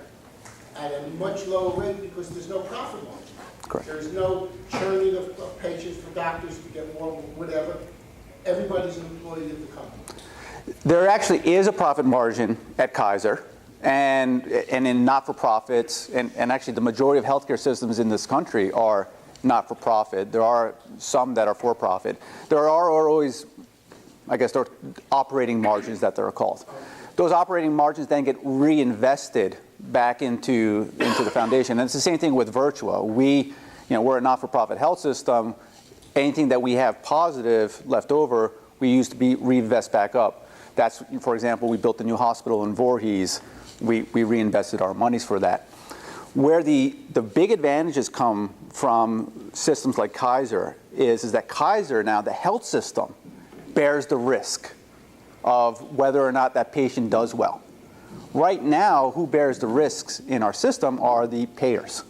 J: at a much lower rate because there's no profit margin.
N: Correct.
J: There's no churning of patients for doctors to get more, whatever. Everybody's an employee of the company.
N: There actually is a profit margin at Kaiser and in not-for-profits, and actually the majority of healthcare systems in this country are not-for-profit. There are some that are for-profit. There are always, I guess, there are operating margins that they're called. Those operating margins then get reinvested back into the foundation. And it's the same thing with Virtua. We're a not-for-profit health system. Anything that we have positive left over, we use to reinvest back up. That's, for example, we built a new hospital in Voorhees. We reinvested our monies for that. Where the big advantages come from systems like Kaiser is that Kaiser now, the health system, bears the risk of whether or not that patient does well. Right now, who bears the risks in our system are the payers.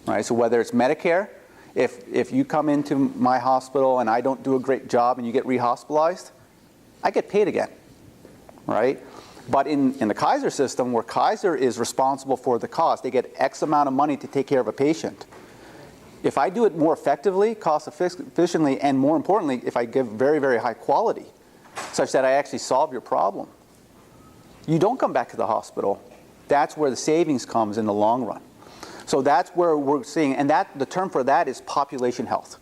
N: Right? So whether it's Medicare, if you come into my hospital and I don't do a great job and you get rehospitalized, I get paid again. Right? But in the Kaiser system, where Kaiser is responsible for the cost, they get X amount of money to take care of a patient. If I do it more effectively, cost efficiently, and more importantly, if I give very, very high quality, such that I actually solve your problem, you don't come back to the hospital. That's where the savings comes in the long run. So that's where we're seeing, and the term for that is population health,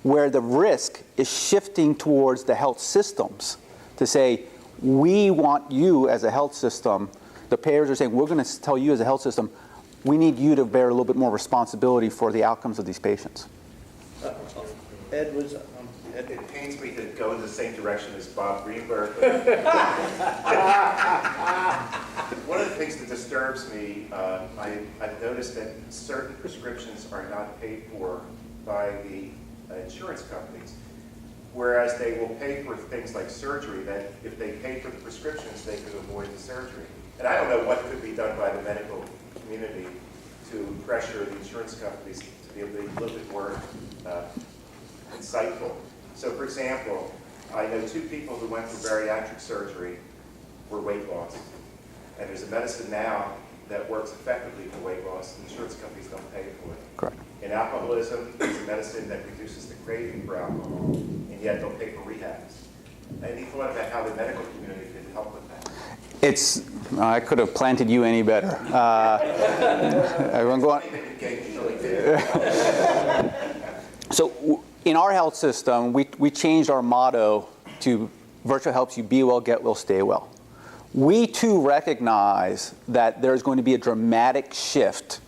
N: where the risk is shifting towards the health systems to say, We want you as a health system, the payers are saying, we're going to tell you as a health system, we need you to bear a little bit more responsibility for the outcomes of these patients.
A: Ed was,
E: It pains me to go in the same direction as Bob Greenberg. One of the things that disturbs me, I've noticed that certain prescriptions are not paid for by the insurance companies, whereas they will pay for things like surgery, that if they pay for the prescriptions, they could avoid the surgery. And I don't know what could be done by the medical community to pressure the insurance companies to be a little bit more insightful. So for example, I know 2 people who went through bariatric surgery for weight loss. And there's a medicine now that works effectively for weight loss. Insurance companies don't pay for it.
N: Correct.
E: In alcoholism, there's a medicine that reduces the craving for alcohol, and yet they'll pay for rehabs. Any thought about how the medical community can help with that?
N: It's, I could have planted you any better. Everyone go on. So in our health system, we changed our motto to Virtua helps you be well, get well, stay well. We too recognize that there's going to be a dramatic shift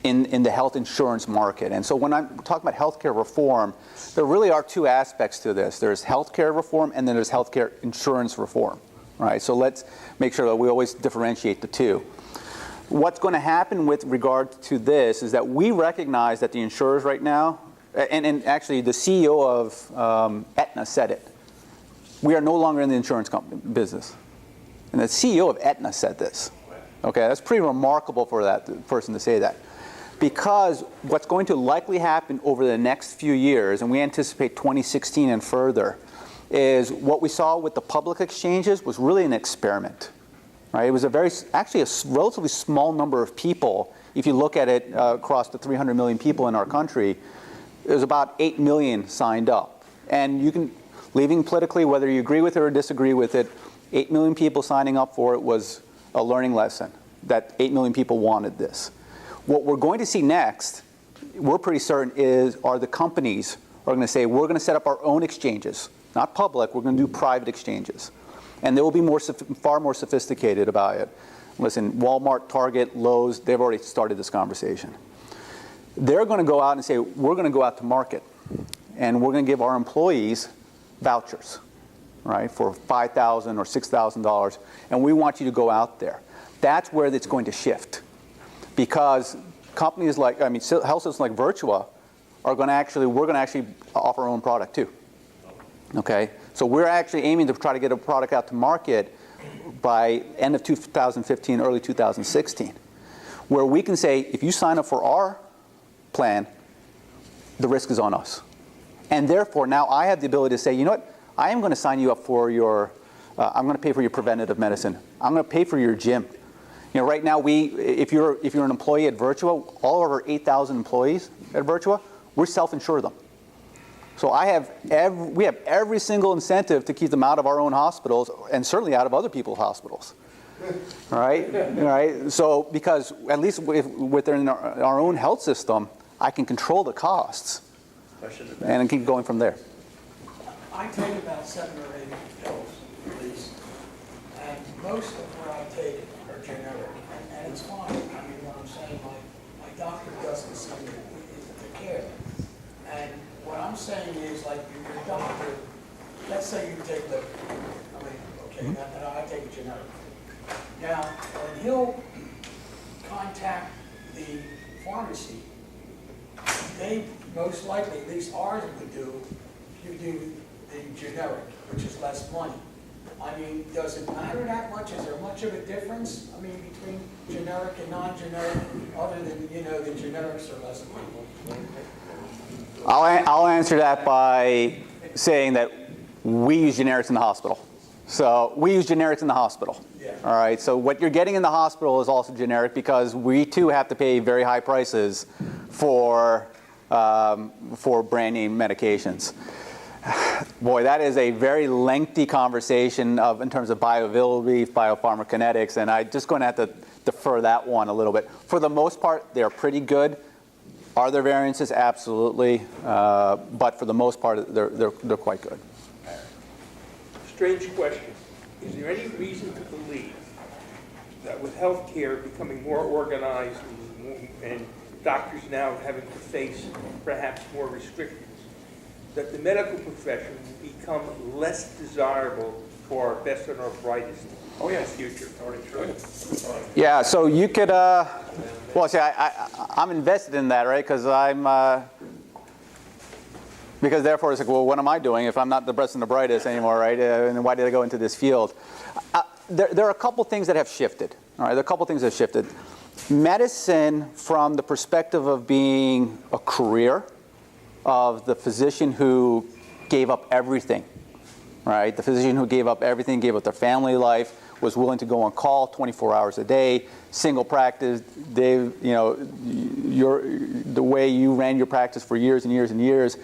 N: in the health insurance market. And so when I'm talking about healthcare reform, there really are 2 aspects to this. There's healthcare reform and then there's healthcare insurance reform. Right? So let's make sure that we always differentiate the 2. What's going to happen with regard to this is that we recognize that the insurers right now, and actually the CEO of Aetna said it, we are no longer in the insurance company business. And the CEO of Aetna said this. Okay, that's pretty remarkable for that person to say that. Because what's going to likely happen over the next few years, and we anticipate 2016 and further, is what we saw with the public exchanges was really an experiment. Right? It was actually a relatively small number of people. If you look at it across the 300 million people in our country, it was about 8 million signed up. And you can, leaving politically, whether you agree with it or disagree with it, 8 million people signing up for it was a learning lesson, that 8 million people wanted this. What we're going to see next, we're pretty certain, are the companies are going to say, we're going to set up our own exchanges. Not public, we're going to do private exchanges. And they will be far more sophisticated about it. Listen, Walmart, Target, Lowe's, they've already started this conversation. They're going to go out and say, we're going to go out to market. And we're going to give our employees vouchers, right, for $5,000 or $6,000. And we want you to go out there. That's where it's going to shift. Because companies like, health systems like Virtua are going to actually, we're going to actually offer our own product too. Okay, so we're actually aiming to try to get a product out to market by end of 2015, early 2016, where we can say, if you sign up for our plan, the risk is on us. And therefore, now I have the ability to say, you know what, I am going to sign you up for your, I'm going to pay for your preventative medicine. I'm going to pay for your gym. You know, right now, if you're an employee at Virtua, all of our 8,000 employees at Virtua, we self-insure them. So we have every single incentive to keep them out of our own hospitals and certainly out of other people's hospitals. All right? All right? So because at least within our own health system, I can control the costs and keep going from there.
O: I take about 7 or 8 pills, at least, and most of what I take are generic, and it's fine. I mean, what I'm saying, my doctor doesn't see me to care. And what I'm saying is, like, your doctor, let's say you take the, I take a generic. Now, when he'll contact the pharmacy, they most likely, at least ours would do, you do the generic, which is less money. I mean, does it matter that much? Is there much of a difference, I mean, between generic and non-generic, other than, the generics are less money?
N: I'll answer that by saying that we use generics in the hospital. So we use generics in the hospital. Yeah. All right. So what you're getting in the hospital is also generic because we too have to pay very high prices for brand name medications. Boy, that is a very lengthy conversation in terms of bioavailability, biopharmacokinetics, and I'm just going to have to defer that one a little bit. For the most part, they're pretty good. Are there variances? Absolutely. But for the most part, they're quite good.
P: strange question. Is there any reason to believe that with healthcare becoming more organized and doctors now having to face perhaps more restrictions, that the medical profession will become less desirable for our best and our brightest in the future?
N: Yeah, so you could, well, see, I'm invested in that, right? Because therefore it's like, well, what am I doing if I'm not the best and the brightest anymore, right? And why did I go into this field? There are a couple things that have shifted, all right? There are a couple things that have shifted. Medicine, from the perspective of being a career, of the physician who gave up everything, right? The physician who gave up everything, gave up their family life, was willing to go on call 24 hours a day, single practice. The way you ran your practice for years and years and years,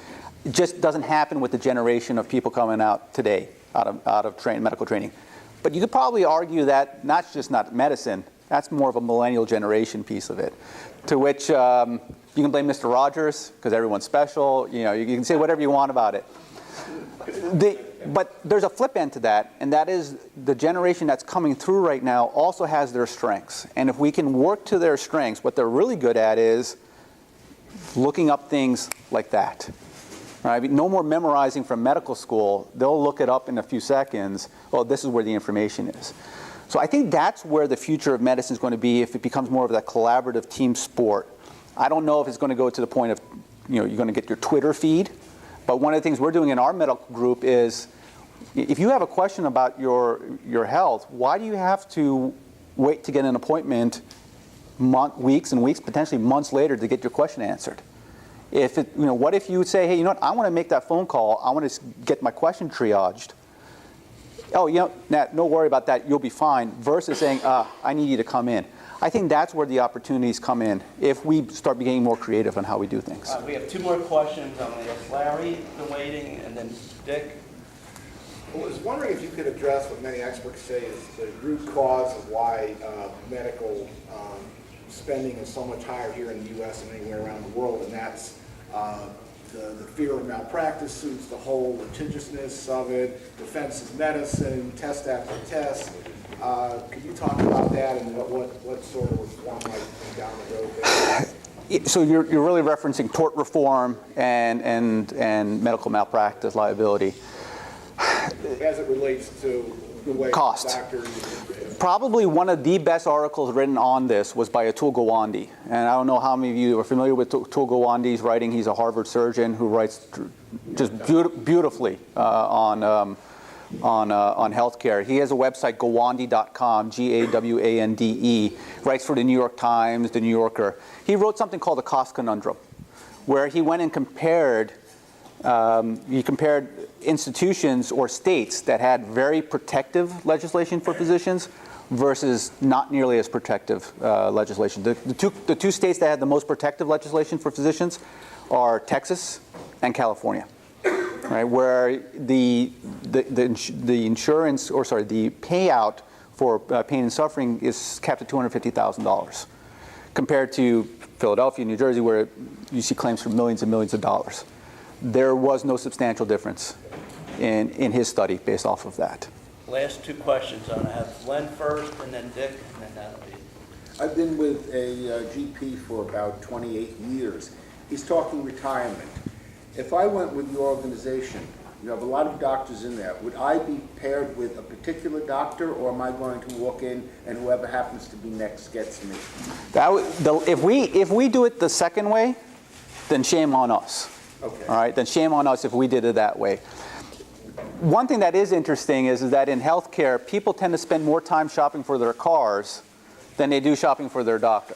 N: it just doesn't happen with the generation of people coming out today, out of medical training. But you could probably argue that not medicine, that's more of a millennial generation piece of it, to which you can blame Mr. Rogers because everyone's special. You can say whatever you want about it. But there's a flip end to that, and that is the generation that's coming through right now also has their strengths. And if we can work to their strengths, what they're really good at is looking up things like that. Right? No more memorizing from medical school. They'll look it up in a few seconds. Oh, this is where the information is. So I think that's where the future of medicine is going to be if it becomes more of that collaborative team sport. I don't know if it's going to go to the point of, you're going to get your Twitter feed. But one of the things we're doing in our medical group is, if you have a question about your health, why do you have to wait to get an appointment weeks and weeks, potentially months later to get your question answered? What if you would say, hey, I want to make that phone call. I want to get my question triaged. Oh, Nat, no worry about that. You'll be fine. Versus saying, I need you to come in. I think that's where the opportunities come in if we start getting more creative on how we do things.
A: We have two more questions. I'm going to ask Larry, the waiting, and then Dick.
M: I was wondering if you could address what many experts say is the root cause of why medical spending is so much higher here in the U.S. than anywhere around the world, and that's the fear of malpractice suits, the whole litigiousness of it, defensive medicine, test after test. Could you talk about that and what sort of reform might be down the road there?
N: So you're really referencing tort reform and medical malpractice liability.
M: As it relates to the way
N: cost.
M: Doctors...
N: Probably one of the best articles written on this was by Atul Gawande. And I don't know how many of you are familiar with Atul Gawande's writing. He's a Harvard surgeon who writes just beautifully on healthcare. He has a website, gawande.com, Gawande, writes for the New York Times, the New Yorker. He wrote something called the cost conundrum, where he went and compared institutions or states that had very protective legislation for physicians versus not nearly as protective legislation. The two states that had the most protective legislation for physicians are Texas and California. Right, where the insurance, or sorry, the payout for pain and suffering is capped at $250,000, compared to Philadelphia, New Jersey, where you see claims for millions and millions of dollars. There was no substantial difference in his study based off of that.
A: Last two questions. I'm going to have Len first, and then Dick, and then that'll be.
Q: I've been with a GP for about 28 years. He's talking retirement. If I went with your organization, you have a lot of doctors in there, would I be paired with a particular doctor, or am I going to walk in and whoever happens to be next gets me?
N: If we do it the second way, then shame on us.
Q: Okay.
N: All right, then shame on us if we did it that way. One thing that is interesting is that in healthcare, people tend to spend more time shopping for their cars than they do shopping for their doctor.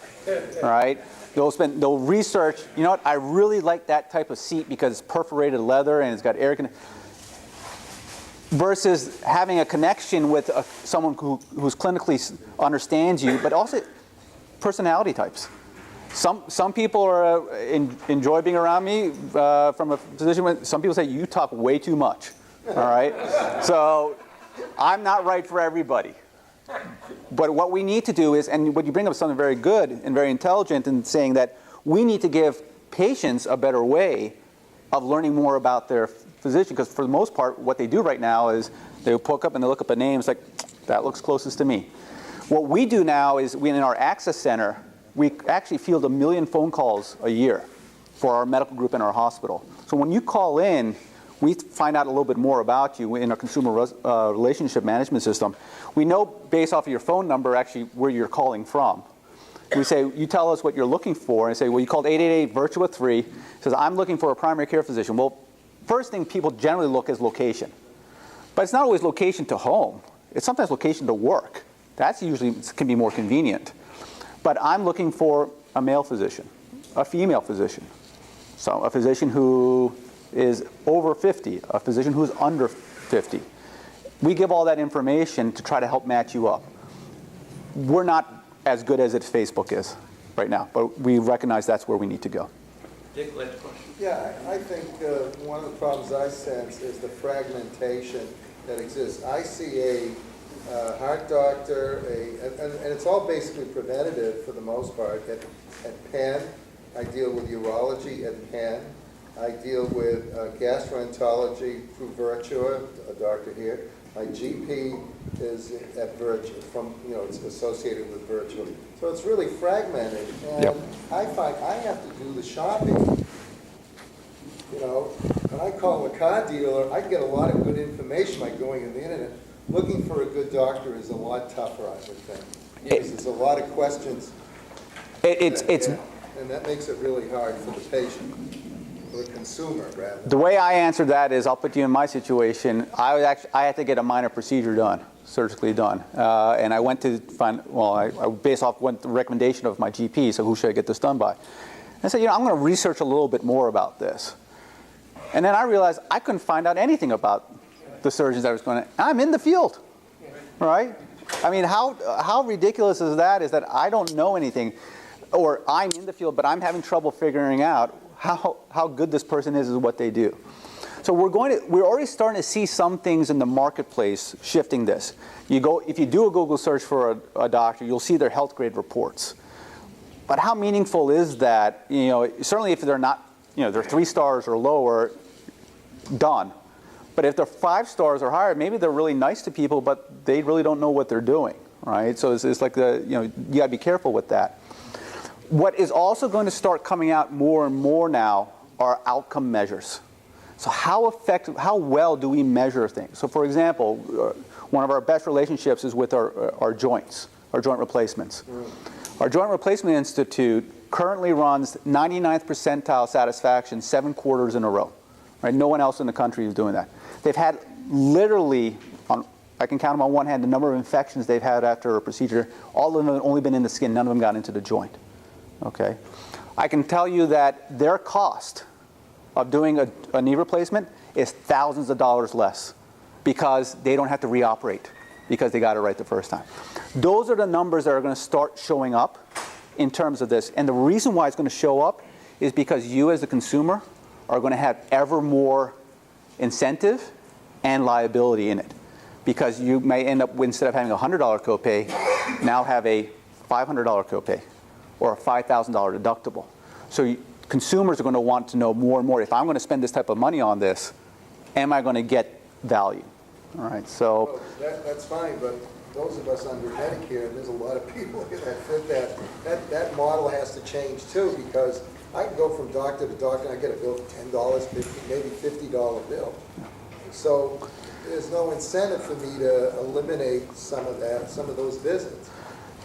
N: All right? They'll research, I really like that type of seat because it's perforated leather and it's got air conditioning. Versus having a connection with someone who's clinically understands you, but also personality types. Some people enjoy being around me from a physician. Some people say, you talk way too much. All right? So I'm not right for everybody. But what we need to do is, and what you bring up is something very good and very intelligent in saying that we need to give patients a better way of learning more about their physician, because for the most part, what they do right now is they look up and they look up a name. It's like, that looks closest to me. What we do now is, in our access center, we actually field 1 million phone calls a year for our medical group in our hospital. So when you call in, we find out a little bit more about you in our consumer relationship management system. We know based off of your phone number actually where you're calling from. We say, you tell us what you're looking for, and say, well, you called 888 Virtua 3. It says, I'm looking for a primary care physician. Well, first thing people generally look is location. But it's not always location to home. It's sometimes location to work. That's usually can be more convenient. But I'm looking for a male physician, a female physician, so a physician who is over 50, a physician who's under 50. We give all that information to try to help match you up. We're not as good as Facebook is right now, but we recognize that's where we need to go.
F: Dick, last question. Yeah, I think one of the problems I sense is the fragmentation that exists. I see a heart doctor, and it's all basically preventative for the most part. At Penn, I deal with urology at Penn. I deal with gastroenterology through Virtua, a doctor here. My GP is at Virtua, it's associated with Virtua. So it's really fragmented, and yep. I find I have to do the shopping. When I call a car dealer, I get a lot of good information by going on the internet. Looking for a good doctor is a lot tougher, I would think, because there's a lot of questions. And that makes it really hard for the patient. The consumer, rather.
N: The way I answer that is, I'll put you in my situation. I had to get a minor procedure done, surgically done, and I went to find. Well, I based off the recommendation of my GP. So who should I get this done by? And I said, I'm going to research a little bit more about this. And then I realized I couldn't find out anything about the surgeons that was going to. I'm in the field, right? I mean, how ridiculous is that? Is that I don't know anything, or I'm in the field, but I'm having trouble figuring out how good this person is what they do. So we're already starting to see some things in the marketplace shifting this. If you do a Google search for a doctor, you'll see their health grade reports. But how meaningful is that? Certainly if they're not, they're 3 stars or lower, done. But if they're 5 stars or higher, maybe they're really nice to people, but they really don't know what they're doing, right? So it's like you got to be careful with that. What is also going to start coming out more and more now are outcome measures. So how well do we measure things? So for example, one of our best relationships is with our joints, our joint replacements. Our Joint Replacement Institute currently runs 99th percentile satisfaction 7 quarters in a row. Right? No one else in the country is doing that. They've had literally, I can count them on one hand, the number of infections they've had after a procedure. All of them have only been in the skin. None of them got into the joint. Okay, I can tell you that their cost of doing a knee replacement is thousands of dollars less because they don't have to reoperate because they got it right the first time. Those are the numbers that are going to start showing up in terms of this. And the reason why it's going to show up is because you as the consumer are going to have ever more incentive and liability in it. Because you may end up, instead of having a $100 copay, now have a $500 copay. Or a $5,000 deductible. So consumers are going to want to know more and more, if I'm going to spend this type of money on this, am I going to get value? All right, so.
F: Well, that's fine, but those of us under Medicare, and there's a lot of people here that fit that model has to change too, because I can go from doctor to doctor and I get a bill for $10, $50, maybe $50 bill. So there's no incentive for me to eliminate some of those visits.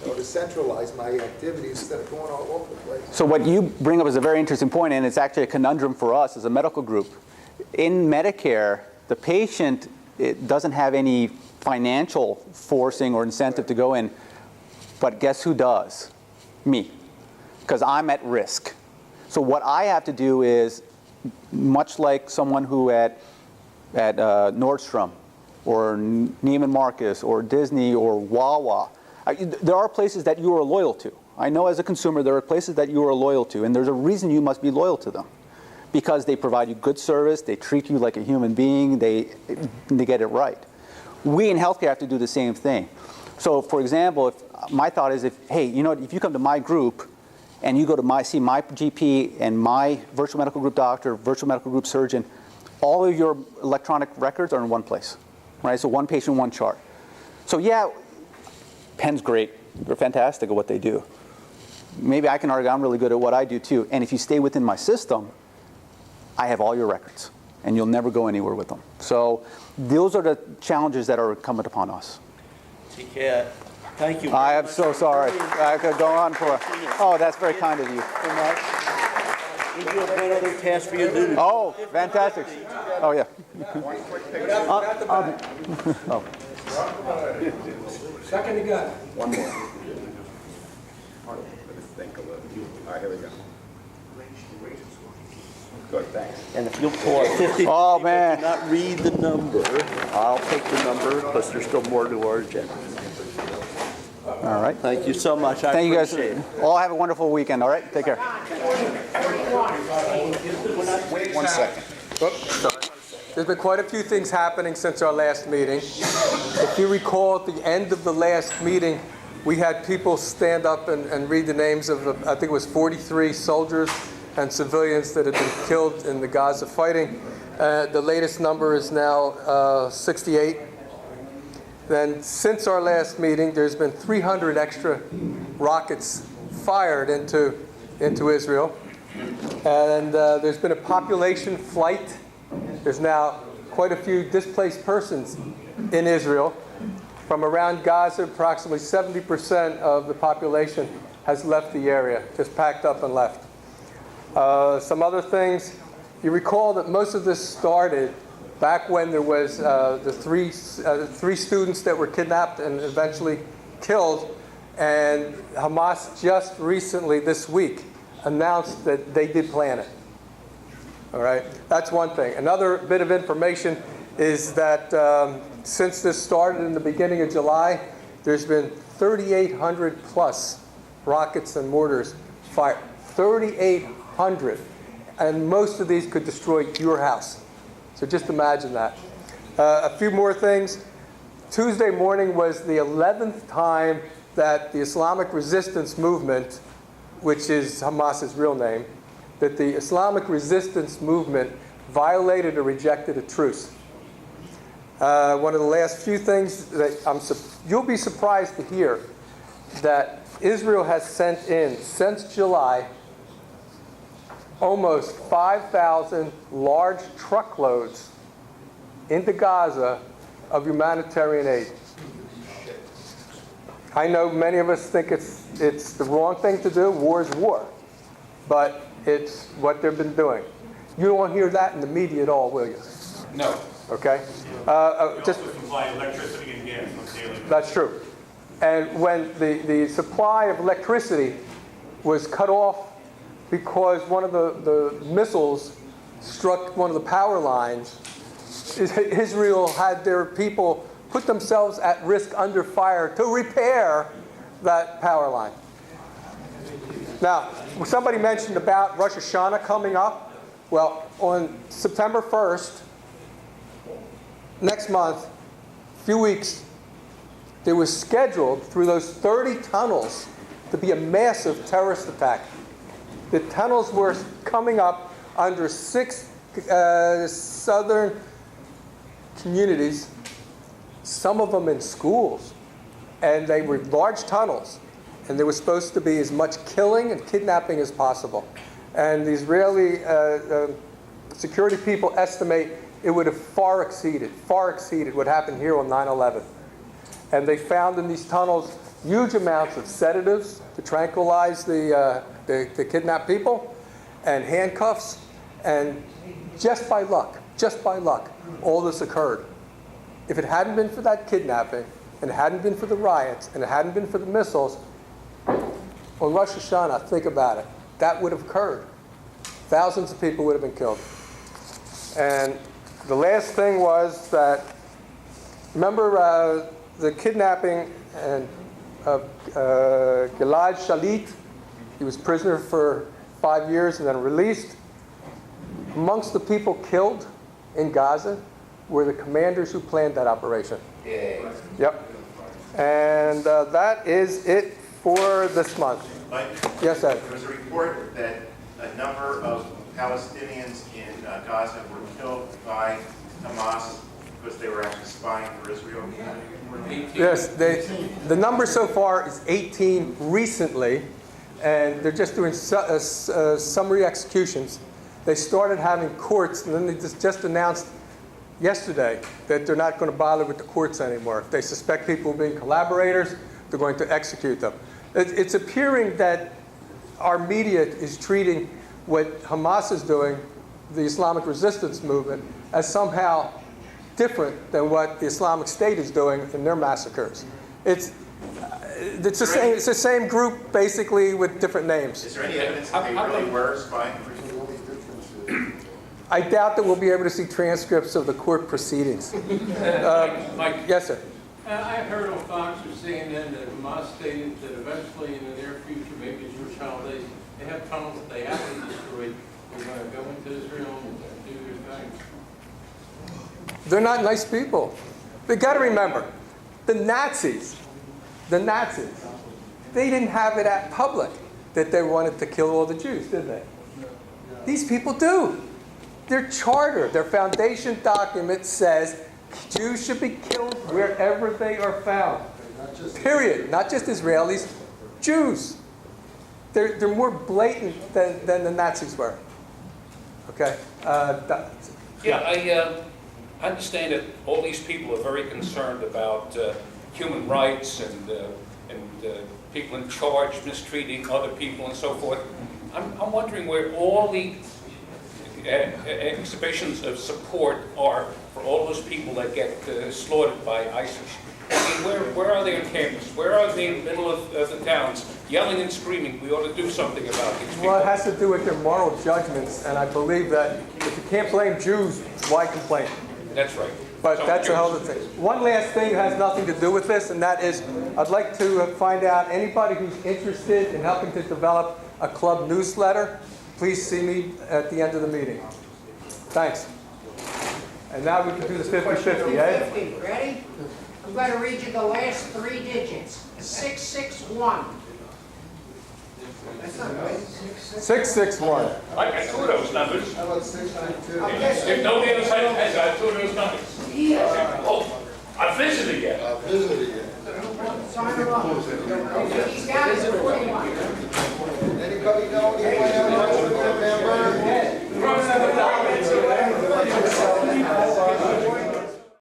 F: Or to centralize my activities instead of going all over the place.
N: So what you bring up is a very interesting point, and it's actually a conundrum for us as a medical group. In Medicare, the patient doesn't have any financial forcing or incentive to go in, but guess who does? Me, because I'm at risk. So what I have to do is, much like someone who at Nordstrom, or Neiman Marcus, or Disney, or Wawa, there are places that you are loyal to. I know as a consumer there are places that you are loyal to, and there's a reason you must be loyal to them. Because they provide you good service, they treat you like a human being, they get it right. We in healthcare have to do the same thing. So for example, my thought is if you come to my group and you go to see my GP and my virtual medical group doctor, virtual medical group surgeon, all of your electronic records are in one place, right? So one patient, one chart. So yeah, Penn's great. They're fantastic at what they do. Maybe I can argue I'm really good at what I do too. And if you stay within my system, I have all your records, and you'll never go anywhere with them. So those are the challenges that are incumbent upon us.
A: Take care. Thank you.
N: I am so sorry. I could go on for. Oh, that's very kind of you.
A: You have one other task for you to do.
N: Oh, fantastic. Oh, yeah. Oh.
O: Second to go.
Q: One more. Think a little. All right, here we go. Good, thanks.
A: And if you'll pull out 50,
N: oh, man.
A: do not read the number. I'll take the number because there's still more to our agenda.
N: All right.
A: Thank you so much.
N: Thank you guys.
A: Appreciate it.
N: All have a wonderful weekend. All right. Take care.
M: Wait 1 second.
G: There's been quite a few things happening since our last meeting. If you recall, at the end of the last meeting, we had people stand up and read the names of, I think it was 43 soldiers and civilians that had been killed in the Gaza fighting. The latest number is now 68. Then since our last meeting, there's been 300 extra rockets fired into Israel. And there's been a population flight. There's now quite a few displaced persons in Israel. From around Gaza, approximately 70% of the population has left the area, just packed up and left. Some other things, you recall that most of this started back when there was the three students that were kidnapped and eventually killed, and Hamas just recently, this week, announced that they did plan it. All right, that's one thing. Another bit of information is that since this started in the beginning of July, there's been 3,800 plus rockets and mortars fired. 3,800. And most of these could destroy your house. So just imagine that. A few more things. Tuesday morning was the 11th time that the Islamic Resistance Movement, which is Hamas's real name, that the Islamic Resistance Movement violated or rejected a truce. One of the last few things that you'll be surprised to hear that Israel has sent in, since July, almost 5,000 large truckloads into Gaza of humanitarian aid. I know many of us think it's the wrong thing to do. War is war. But it's what they've been doing. You won't hear that in the media at all, will you?
D: No.
G: Okay?
D: Just supply electricity and gas on daily basis.
G: That's true. And when the supply of electricity was cut off because one of the missiles struck one of the power lines, Israel had their people put themselves at risk under fire to repair that power line. Now, somebody mentioned about Rosh Hashanah coming up. Well, on September 1st, next month, a few weeks, there was scheduled through those 30 tunnels to be a massive terrorist attack. The tunnels were coming up under 6 southern communities, some of them in schools, and they were large tunnels, and there was supposed to be as much killing and kidnapping as possible. And the Israeli security people estimate it would have far exceeded what happened here on 9/11. And they found in these tunnels huge amounts of sedatives to tranquilize the kidnapped people, and handcuffs, and just by luck, all this occurred. If it hadn't been for that kidnapping, and it hadn't been for the riots, and it hadn't been for the missiles, on Rosh Hashanah, think about it, that would have occurred. Thousands of people would have been killed. And the last thing was that, remember the kidnapping of Gilad Shalit? He was prisoner for 5 years and then released. Amongst the people killed in Gaza were the commanders who planned that operation. Yeah. Yep. And that is it for this month.
E: Mike?
L: Yes, sir.
E: There was a report that a number of Palestinians in Gaza were killed by Hamas because they were actually spying for Israel.
G: Yes, the number so far is 18 recently, and they're just doing summary executions. They started having courts, and then they just announced yesterday that they're not going to bother with the courts anymore. If they suspect people of being collaborators, they're going to execute them. It's appearing that our media is treating what Hamas is doing, the Islamic resistance movement, as somehow different than what the Islamic State is doing in their massacres. It's the same group, basically, with different names.
E: Is there any evidence that they really were spying for Israel?
G: I doubt that we'll be able to see transcripts of the court proceedings.
R: Mike,
G: Yes, sir.
R: I heard on Fox or CNN that Hamas stated that eventually in the near future, maybe it's Jewish holidays, they have tunnels that they haven't destroyed. They're going to go into Israel and do their thing.
G: They're not nice people. They got to remember, the Nazis, they didn't have it at public that they wanted to kill all the Jews, did they? These people do. Their charter, their foundation document says Jews should be killed wherever they are found. Period. Not just Israelis, Jews. They're more blatant than the Nazis were. Okay?
K: Yeah, I understand that all these people are very concerned about human rights and people in charge mistreating other people and so forth. I'm wondering where all the exhibitions of support are for all those people that get slaughtered by ISIS. I mean, where are they on campus? Where are they in the middle of the towns, yelling and screaming, we ought to do something about these people?
G: Well, it has to do with their moral judgments, and I believe that if you can't blame Jews, why complain?
K: That's right.
G: But that's a whole other thing. One last thing has nothing to do with this, and that is I'd like to find out anybody who's interested in helping to develop a club newsletter. Please see me at the end of the meeting. Thanks. And now we can do the 50-50, eh?
H: 50, ready? I'm going to read you the last three digits. 661. That's not right.
G: 661.
K: I got two of those numbers.
F: How about 692?
K: If nobody else has, I got two of those numbers. Oh, I visited again.
H: Sign her up. He's got it. 41.
F: Anybody know anyone else?